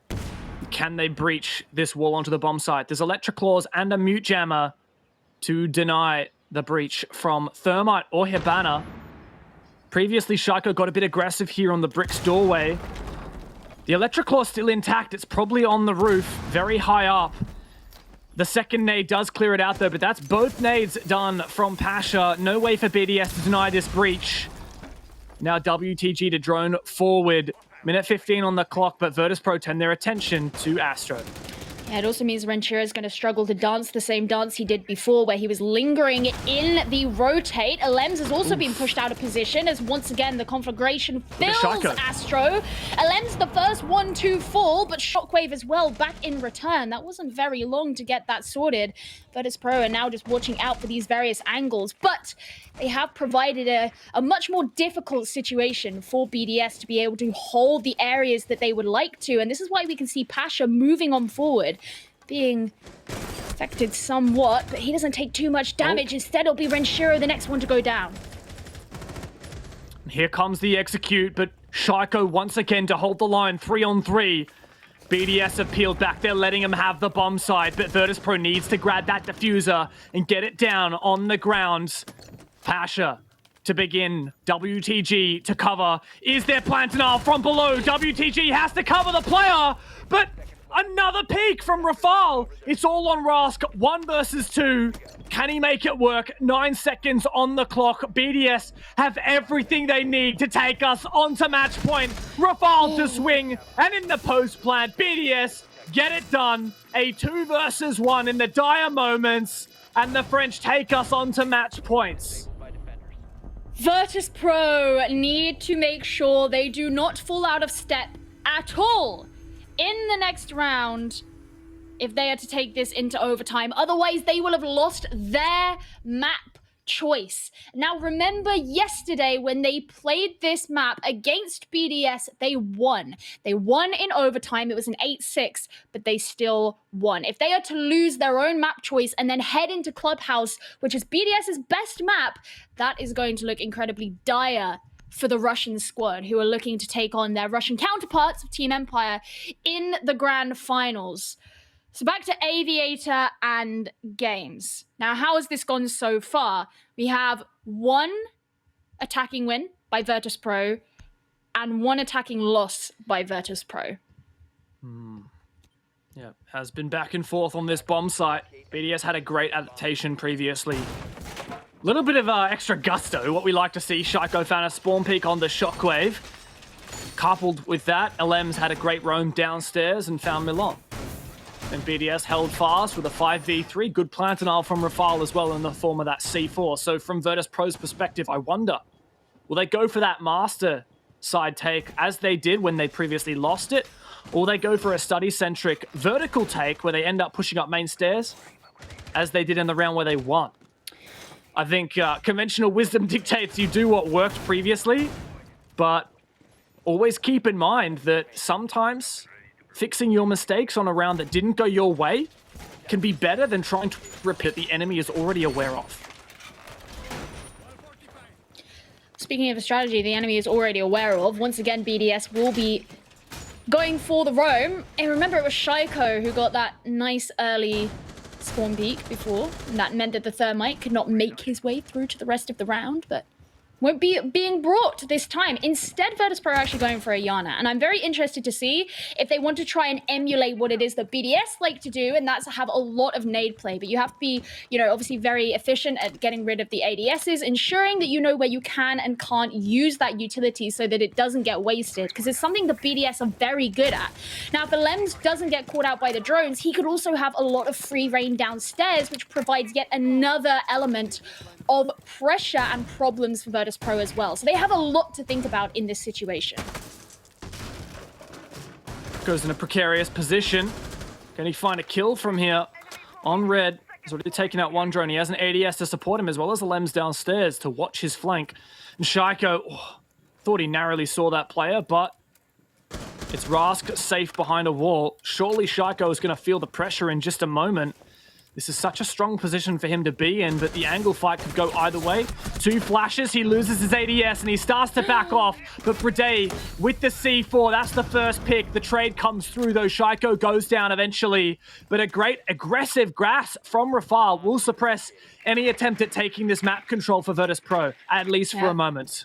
A: Can they breach this wall onto the bomb site? There's Electric Claws and a Mute Jammer to deny the breach from Thermite or Hibana. Previously, Shaiko got a bit aggressive here on the Bricks doorway. The Electric Claw's still intact. It's probably on the roof, very high up. The second nade does clear it out though, but that's both nades done from Pasha. No way for BDS to deny this breach. Now WTG to drone forward. Minute 15 on the clock, but Virtus.pro turn their attention to Astro.
B: Yeah, it also means Renshiro is going to struggle to dance the same dance he did before, where he was lingering in the rotate. Alems has also been pushed out of position as once again the conflagration fills Astro. Alems the first one to fall, but Shockwave as well back in return. That wasn't very long to get that sorted. Virtus.pro are now just watching out for these various angles, but they have provided a much more difficult situation for BDS to be able to hold the areas that they would like to, and this is why we can see Pasha moving on forward, being affected somewhat, but he doesn't take too much damage. Instead, it'll be Renshiro, the next one to go down.
A: Here comes the execute, but Shaiko once again to hold the line, 3-on-3. BDS have peeled back, they're letting him have the bomb side, but Virtus.pro needs to grab that diffuser and get it down on the ground. Pasha to begin, WTG to cover. Is there Plantinal from below? WTG has to cover the player, but another peek from Rafal. It's all on Rask, 1 versus 2. Can he make it work? 9 seconds on the clock. BDS have everything they need to take us onto match point. Rafal to swing, and in the post plant, BDS get it done. A 2 versus 1 in the dire moments, and the French take us onto match points.
B: Virtus.pro need to make sure they do not fall out of step at all in the next round if they are to take this into overtime. Otherwise, they will have lost their map choice. Now, remember yesterday when they played this map against BDS, they won. They won in overtime. It was an 8-6, but they still won. If they are to lose their own map choice and then head into Clubhouse, which is BDS's best map, that is going to look incredibly dire for the Russian squad, who are looking to take on their Russian counterparts of Team Empire in the grand finals. So back to Aviator and Games. Now, how has this gone so far? We have 1 attacking win by Virtus.pro and 1 attacking loss by Virtus.pro.
A: Yeah, has been back and forth on this bomb site. BDS had a great adaptation previously. Little bit of extra gusto, what we like to see. Shaiko found a spawn peak on the Shockwave. Coupled with that, LM's had a great roam downstairs and found Milan. And BDS held fast with a 5v3. Good Plantinal from Rafal as well in the form of that C4. So from Virtus.pro's perspective, I wonder, will they go for that master side take as they did when they previously lost it? Or will they go for a study-centric vertical take where they end up pushing up main stairs as they did in the round where they won? I think conventional wisdom dictates you do what worked previously, but always keep in mind that sometimes fixing your mistakes on a round that didn't go your way can be better than trying to repeat the enemy is already aware of.
B: Speaking of a strategy the enemy is already aware of, once again BDS will be going for the roam. And remember, it was Shaiko who got that nice early spawn peak before, and that meant that the Thermite could not make his way through to the rest of the round, but won't be being brought this time. Instead, Virtus.pro are actually going for a Yana, and I'm very interested to see if they want to try and emulate what it is that BDS like to do, and that's have a lot of nade play. But you have to be, you know, obviously very efficient at getting rid of the ADSs, ensuring that you know where you can and can't use that utility so that it doesn't get wasted, because it's something the BDS are very good at. Now, if Lems doesn't get caught out by the drones, he could also have a lot of free reign downstairs, which provides yet another element of pressure and problems for Virtus.pro as well. So they have a lot to think about in this situation.
A: Goes in a precarious position. Can he find a kill from here on red? He's already taken out one drone. He has an ADS to support him, as well as the Lems downstairs to watch his flank. And Shaiko thought he narrowly saw that player, but it's Rask safe behind a wall. Surely Shaiko is going to feel the pressure in just a moment. This is such a strong position for him to be in, but the angle fight could go either way. 2 flashes, he loses his ADS, and he starts to back off. But Brede with the C4, that's the first pick. The trade comes through, though. Shaiko goes down eventually. But a great aggressive grasp from Rafal will suppress any attempt at taking this map control for Virtus.pro, at least for a moment.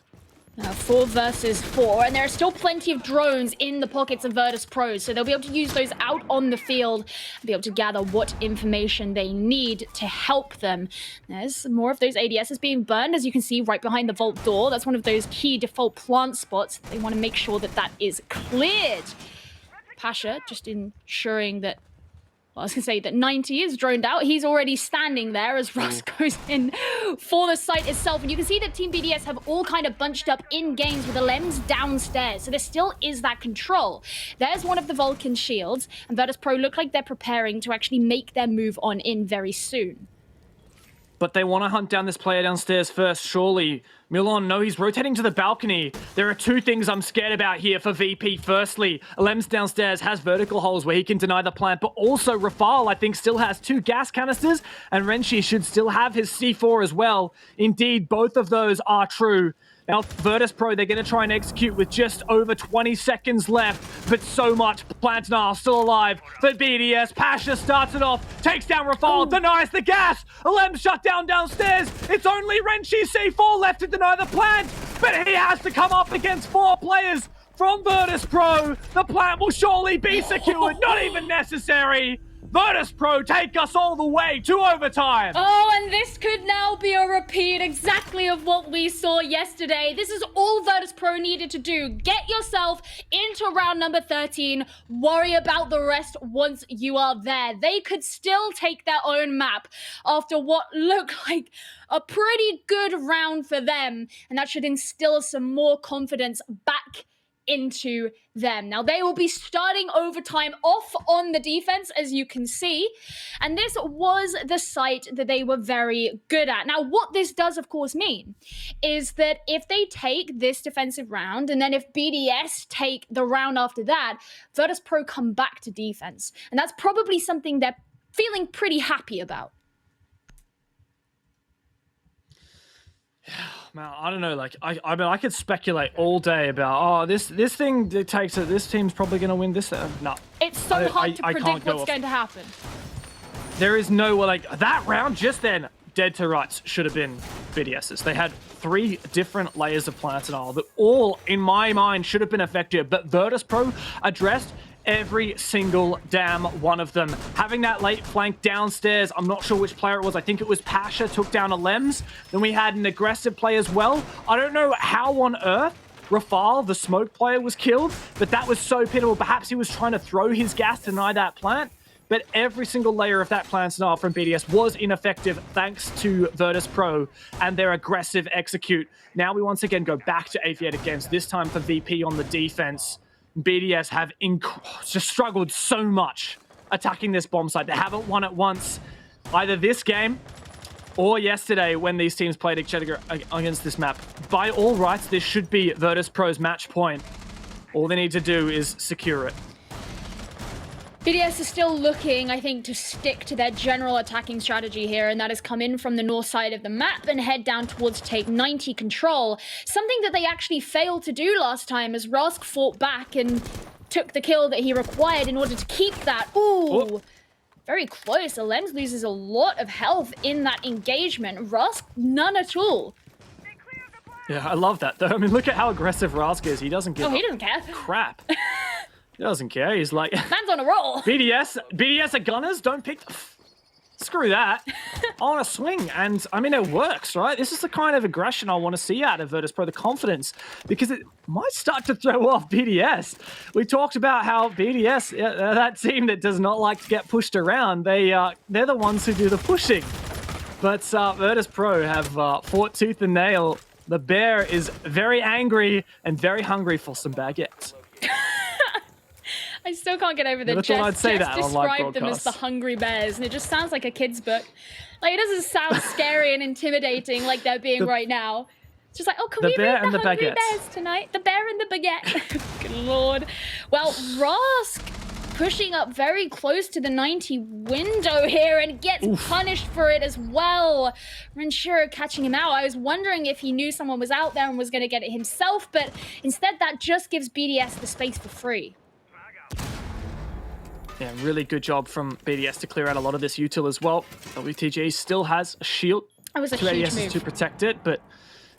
B: 4 versus 4, and there are still plenty of drones in the pockets of Virtus.pro, so they'll be able to use those out on the field and be able to gather what information they need to help them. There's more of those ADSs being burned, as you can see right behind the vault door. That's one of those key default plant spots. They want to make sure that that is cleared. Pasha just ensuring that, I was going to say that 90 is droned out. He's already standing there as Russ goes in for the site itself. And you can see that Team BDS have all kind of bunched up in games with the Lems downstairs. So there still is that control. There's one of the Vulcan shields. And Virtus.pro look like they're preparing to actually make their move on in very soon.
A: But they want to hunt down this player downstairs first, surely. Milan, no, he's rotating to the balcony. There are 2 things I'm scared about here for VP. Firstly, Lems downstairs has vertical holes where he can deny the plant, but also Rafal, I think, still has 2 gas canisters, and Renshi should still have his C4 as well. Indeed, both of those are true. Now, Virtus.pro, they're going to try and execute with just over 20 seconds left, but so much. Plantnar still alive for BDS. Pasha starts it off, takes down Rafal, denies the gas. Lems shut down downstairs. It's only Renshi C4 left to deny the plant, but he has to come up against 4 players from Virtus.pro. The plant will surely be secured, not even necessary. Virtus.pro take us all the way to overtime.
B: Oh, and this could now be a repeat exactly of what we saw yesterday. This is all Virtus.pro needed to do. Get yourself into round number 13. Worry about the rest once you are there. They could still take their own map after what looked like a pretty good round for them. And that should instill some more confidence back into them. Now, they will be starting overtime off on the defense, as you can see, and this was the site that they were very good at. Now, what this does, of course, mean is that if they take this defensive round, and then if BDS take the round after that, Virtus.pro come back to defense, and that's probably something they're feeling pretty happy about.
A: Man, I don't know. Like, I mean, I could speculate all day about, this thing dictates that this team's probably going to win this. No,
B: it's so hard to predict what's going to happen.
A: There is no way. Like, that round just then, dead to rights should have been BDS's. They had 3 different layers of Plantnar that all, in my mind, should have been effective. But Virtus.pro addressed every single damn one of them. Having that late flank downstairs, I'm not sure which player it was. I think it was Pasha, took down a Lems. Then we had an aggressive play as well. I don't know how on earth Rafal, the smoke player, was killed, but that was so pitiful. Perhaps he was trying to throw his gas to deny that plant. But every single layer of that Plantnar from BDS was ineffective thanks to Virtus.pro and their aggressive execute. Now we once again go back to aviated games, this time for VP on the defense. BDS have just struggled so much attacking this bomb site. They haven't won it once, either this game or yesterday when these teams played each other against this map. By all rights, this should be Virtus.pro's match point. All they need to do is secure it.
B: BDS is still looking, I think, to stick to their general attacking strategy here, and that is come in from the north side of the map and head down towards take 90 control. Something that they actually failed to do last time as Rask fought back and took the kill that he required in order to keep that. Ooh, very close. Lems loses a lot of health in that engagement. Rask, none at all.
A: Yeah, I love that though. I mean, look at how aggressive Rask is. He doesn't give
B: Oh, he
A: a
B: doesn't care.
A: crap. He doesn't care. He's like,
B: Man's on a roll.
A: BDS are gunners. Don't pick. Screw that. I want to swing. And I mean, it works, right? This is the kind of aggression I want to see out of Virtus.pro, the confidence, because it might start to throw off BDS. We talked about how BDS, that team that does not like to get pushed around, they're the ones who do the pushing. But Virtus.pro have fought tooth and nail. The bear is very angry and very hungry for some baguettes.
B: I still can't get over
A: Never thought I'd say that on live
B: described them as
A: broadcast.
B: the hungry bears, and it just sounds like a kid's book. Like, it doesn't sound scary and intimidating like they're being right now. It's just like, oh, can we read the hungry bears tonight? The bear and the baguette. Good lord. Well, Rask pushing up very close to the 90 window here and gets punished for it as well. Renshiro catching him out. I was wondering if he knew someone was out there and was going to get it himself, but instead that just gives BDS the space for free.
A: Yeah, really good job from BDS to clear out a lot of this util as well. WTG still has a shield.
B: It was a
A: two
B: huge
A: ADSs
B: move
A: to protect it, but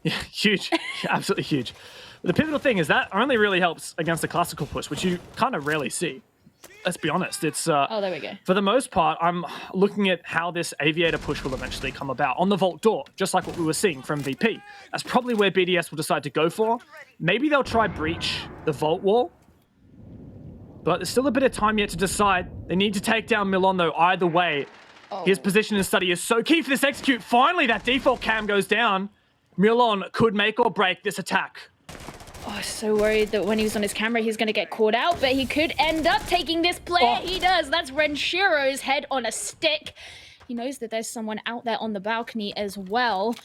A: yeah, huge, absolutely huge. But the pivotal thing is that only really helps against a classical push, which you kind of rarely see. Let's be honest. It's
B: oh, there we go.
A: For the most part, I'm looking at how this aviator push will eventually come about on the vault door, just like what we were seeing from VP. That's probably where BDS will decide to go for. Maybe they'll try breach the vault wall. But there's still a bit of time yet to decide. They need to take down Milon, though, either way. His position and study is so key for this execute. Finally, that default cam goes down. Milon could make or break this attack.
B: Oh, so worried that when he was on his camera, he's going to get caught out, but he could end up taking this player. He does. That's Renshiro's head on a stick. He knows that there's someone out there on the balcony as well.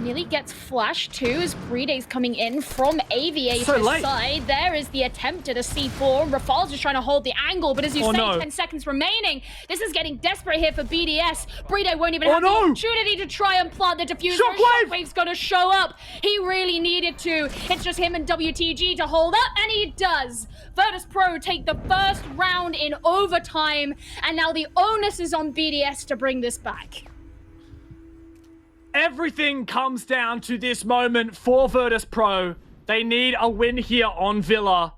B: Nearly gets flashed too as Breeday's coming in from Aviator's side. There is the attempt at a C4. Rafal's just trying to hold the angle, but as you say, 10 seconds remaining. This is getting desperate here for BDS. Breeday won't even have the opportunity to try and plant the diffuser. Shockwave's gonna show up. He really needed to. It's just him and WTG to hold up, and he does. Virtus.pro take the first round in overtime, and now the onus is on BDS to bring this back.
A: Everything comes down to this moment for Virtus.pro. They need a win here on Villa.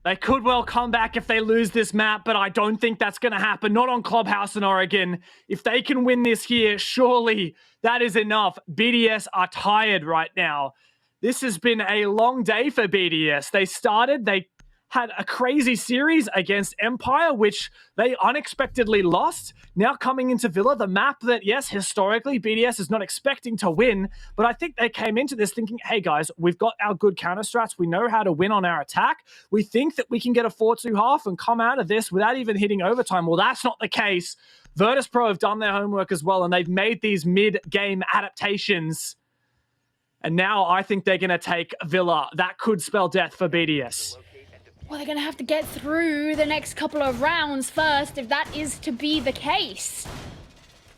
A: They could well come back if they lose this map, but I don't think that's going to happen. Not on Clubhouse in Oregon. If they can win this here, surely that is enough. BDS are tired right now. This has been a long day for BDS. They had a crazy series against Empire, which they unexpectedly lost. Now coming into Villa, the map that, yes, historically, BDS is not expecting to win, but I think they came into this thinking, hey guys, we've got our good counter strats. We know how to win on our attack. We think that we can get a 4-2 half and come out of this without even hitting overtime. Well, that's not the case. Virtus.pro have done their homework as well, and they've made these mid-game adaptations. And now I think they're going to take Villa. That could spell death for BDS.
B: Well, they're going to have to get through the next couple of rounds first, if that is to be the case.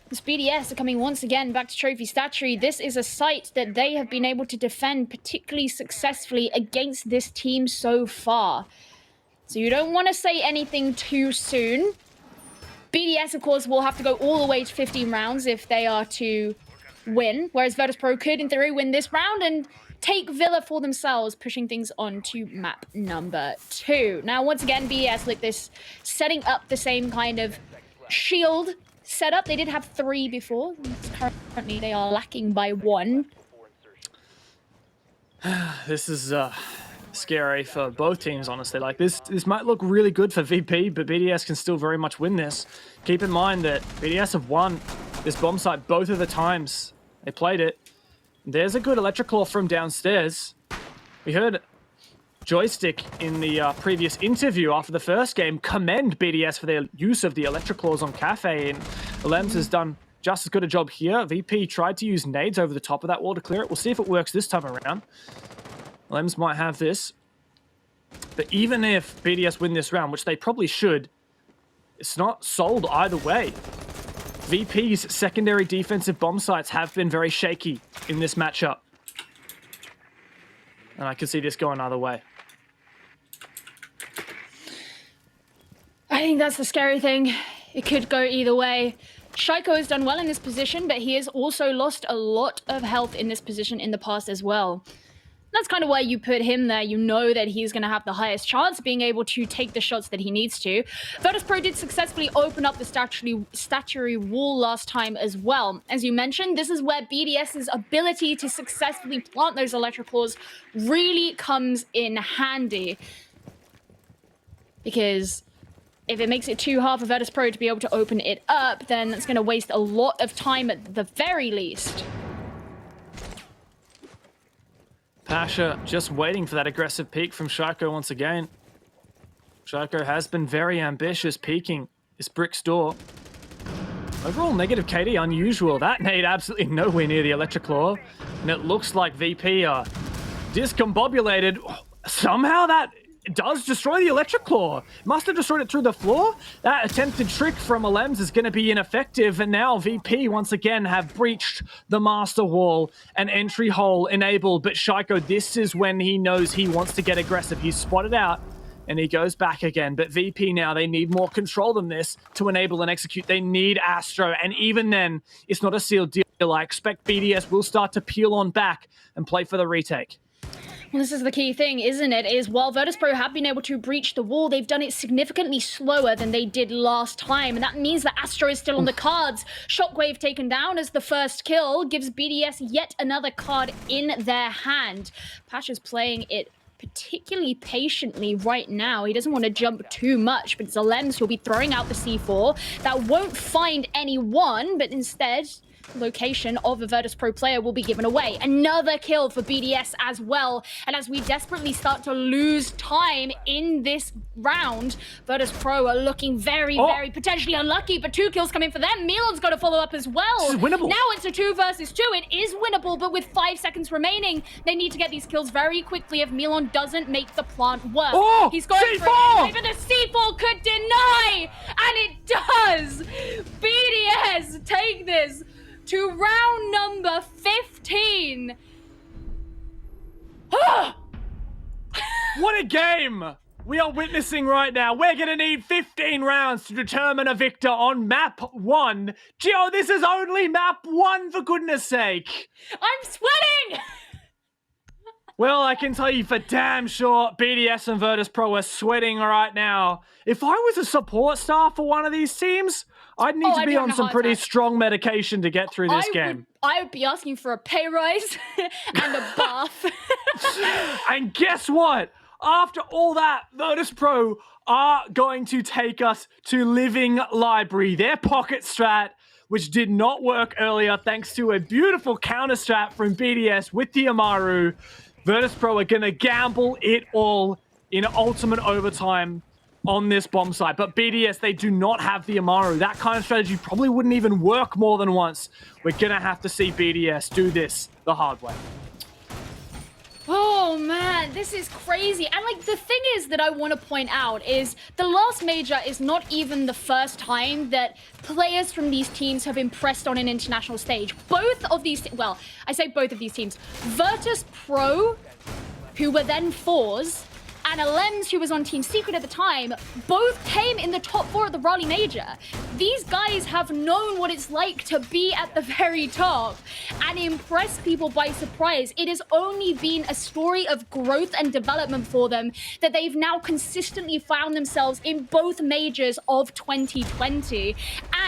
B: This BDS are coming once again back to Trophy Statuary. This is a site that they have been able to defend particularly successfully against this team so far. So you don't want to say anything too soon. BDS, of course, will have to go all the way to 15 rounds if they are to win, whereas Virtus.pro could, in theory, win this round and take Villa for themselves, pushing things on to map number 2. Now, once again, BDS like this, setting up the same kind of shield setup. They did have 3 before. Currently, they are lacking by 1.
A: This is scary for both teams, honestly. Like, this might look really good for VP, but BDS can still very much win this. Keep in mind that BDS have won this bomb site both of the times they played it. There's a good Electroclaw from downstairs. We heard Joystick in the previous interview after the first game commend BDS for their use of the Electroclaws on Cafe, and Lems has done just as good a job here. VP tried to use nades over the top of that wall to clear it. We'll see if it works this time around. Lems might have this. But even if BDS win this round, which they probably should, it's not sold either way. VP's secondary defensive bomb sites have been very shaky in this matchup. And I can see this going either way.
B: I think that's the scary thing. It could go either way. Shaiko has done well in this position, but he has also lost a lot of health in this position in the past as well. That's kind of why you put him there. You know that he's going to have the highest chance of being able to take the shots that he needs to. Virtus.pro did successfully open up the statuary wall last time as well. As you mentioned, this is where BDS's ability to successfully plant those electric claws really comes in handy. Because if it makes it too hard for Virtus.pro to be able to open it up, then that's going to waste a lot of time at the very least.
A: Pasha just waiting for that aggressive peek from Shaiko once again. Shaiko has been very ambitious, peeking this Brick's door. Overall negative KD, unusual. That nade absolutely nowhere near the electric claw. And it looks like VP are discombobulated. Somehow that does destroy the electric claw. Must have destroyed it through the floor. That attempted trick from Alems is going to be ineffective. And now VP once again have breached the master wall. An entry hole enabled. But Shaiko, this is when he knows he wants to get aggressive. He's spotted out and he goes back again. But VP now, they need more control than this to enable and execute. They need Astro. And even then, it's not a sealed deal. I expect BDS will start to peel on back and play for the retake.
B: Well, this is the key thing, isn't it? Is while Virtus.pro have been able to breach the wall, they've done it significantly slower than they did last time. And that means that Astro is still on the cards. Shockwave taken down as the first kill gives BDS yet another card in their hand. Pasha's playing it particularly patiently right now. He doesn't want to jump too much, but it's Alems who'll be throwing out the C4. That won't find anyone, but instead, location of a Virtus.pro player will be given away. Another kill for BDS as well. And as we desperately start to lose time in this round, Virtus.pro are looking very potentially unlucky, but 2 kills coming for them. Milan's got to follow up as well.
A: This is winnable.
B: Now it's a 2 versus 2. It is winnable, but with 5 seconds remaining, they need to get these kills very quickly if Milan doesn't make the plant work.
A: Oh,
B: he's going
A: C4!
B: for it, but the C4 could deny, and it does. BDS take this to round number 15.
A: What a game we are witnessing right now. We're going to need 15 rounds to determine a victor on map 1. Gio, this is only map 1, for goodness sake.
B: I'm sweating!
A: Well, I can tell you for damn sure, BDS and Virtus.pro are sweating right now. If I was a support staff for one of these teams, I'd need to be on some pretty strong medication to get through this game.
B: I would be asking for a pay rise and a bath.
A: And guess what? After all that, Virtus.pro are going to take us to Living Library, their pocket strat, which did not work earlier thanks to a beautiful counter strat from BDS with the Amaru. Virtus.pro are going to gamble it all in ultimate overtime on this bomb site. But BDS, they do not have the Amaru. That kind of strategy probably wouldn't even work more than once. We're going to have to see BDS do this the hard way.
B: Oh man, this is crazy. And like the thing is that I want to point out is the last major is not even the first time that players from these teams have impressed on an international stage. Both of these, well, I say both of these teams, Virtus.pro, who were then 4s, and Alems, who was on Team Secret at the time, both came in the top 4 at the Raleigh Major. These guys have known what it's like to be at the very top and impress people by surprise. It has only been a story of growth and development for them that they've now consistently found themselves in both majors of 2020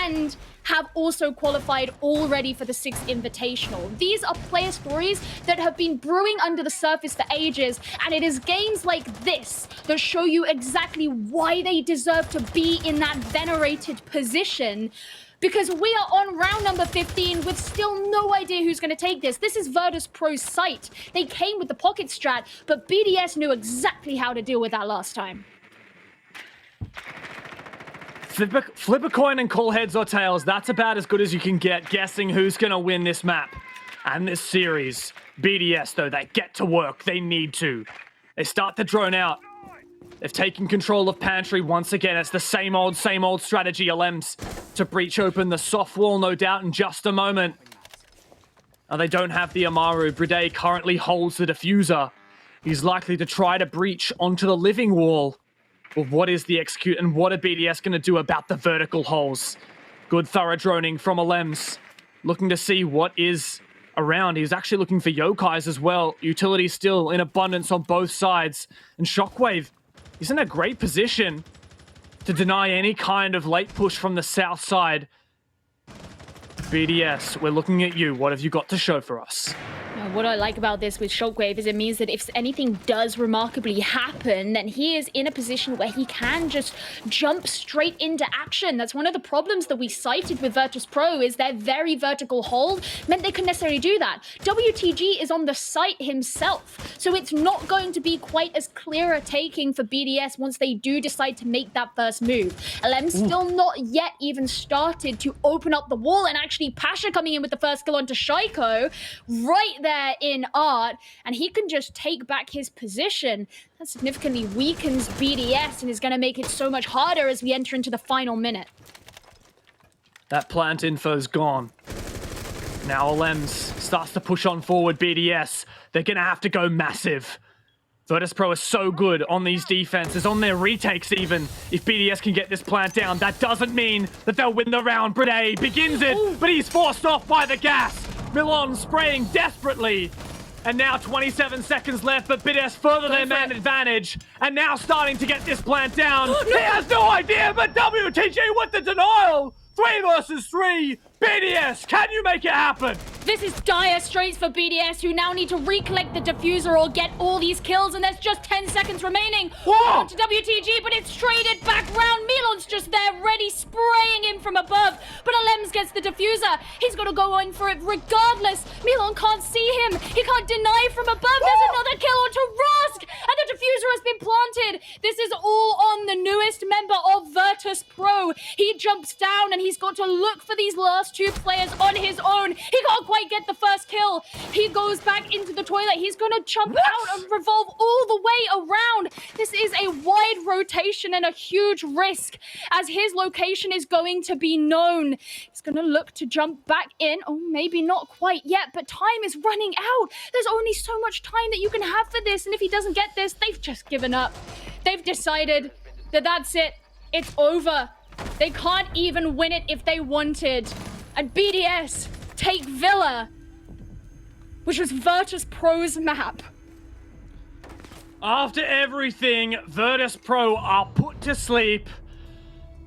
B: and have also qualified already for the 6th Invitational. These are player stories that have been brewing under the surface for ages, and it is games like this that show you exactly why they deserve to be in that venerated position. Because we are on round number 15 with still no idea who's going to take this. This is Virtus.pro's site. They came with the pocket strat, but BDS knew exactly how to deal with that last time.
A: Flip a coin and call heads or tails. That's about as good as you can get guessing who's going to win this map and this series. BDS, though, they get to work. They need to. They start to drone out. They've taken control of Pantry once again. It's the same old strategy. Alems to breach open the soft wall, no doubt, in just a moment. Now, they don't have the Amaru. Bride currently holds the diffuser. He's likely to try to breach onto the living wall. But what is the execute and what are BDS going to do about the vertical holes? Good thorough droning from Alems. Looking to see what is around. He was actually looking for yokais as well. Utility still in abundance on both sides. And Shockwave, he's in a great position to deny any kind of late push from the south side. BDS, we're looking at you. What have you got to show for us?
B: What I like about this with Shockwave is it means that if anything does remarkably happen, then he is in a position where he can just jump straight into action. That's one of the problems that we cited with Virtus.pro is their very vertical hold meant they couldn't necessarily do that. WTG is on the site himself, so it's not going to be quite as clear a taking for BDS once they do decide to make that first move. LM's still not yet even started to open up the wall, and actually Pasha coming in with the first kill onto Shaiko right there in Art, and he can just take back his position. That significantly weakens BDS and is going to make it so much harder as we enter into the final minute.
A: That plant info's gone. Now LMs starts to push on forward BDS. They're going to have to go massive. Virtus.pro is so good on these defenses, on their retakes even. If BDS can get this plant down, that doesn't mean that they'll win the round. Brede begins it, but he's forced off by the gas. Milan spraying desperately. And now 27 seconds left, but BDS further their man advantage. And now starting to get this plant down. He has no idea, but WTG with the denial. 3 versus 3. BDS, can you make it happen?
B: This is dire straits for BDS, who now need to recollect the diffuser or get all these kills, and there's just 10 seconds remaining. On to WTG, but it's traded back round. Milan's just there, ready, spraying him from above. But Alems gets the diffuser. He's got to go in for it regardless. Milan can't see him. He can't deny from above. There's another kill onto Rusk, and the diffuser has been planted. This is all on the newest member of Virtus.pro. He jumps down, and he's got to look for these last 2 players on his own. He can't quite get the first kill. He goes back into the toilet. He's going to jump out and revolve all the way around. This is a wide rotation and a huge risk as his location is going to be known. He's going to look to jump back in. Oh, maybe not quite yet, but time is running out. There's only so much time that you can have for this, and if he doesn't get this, they've just given up. They've decided that that's it. It's over. They can't even win it if they wanted. And BDS take Villa, which was Virtus.pro's map.
A: After everything, Virtus.pro are put to sleep.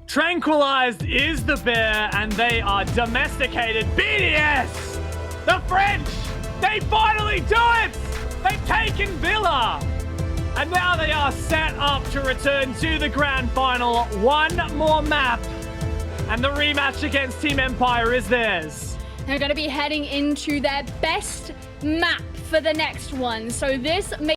A: Tranquilized is the bear, and they are domesticated. BDS! The French! They finally do it! They've taken Villa! And now they are set up to return to the grand final. One more map, and the rematch against Team Empire is theirs.
B: They're going to be heading into their best map for the next one. So this may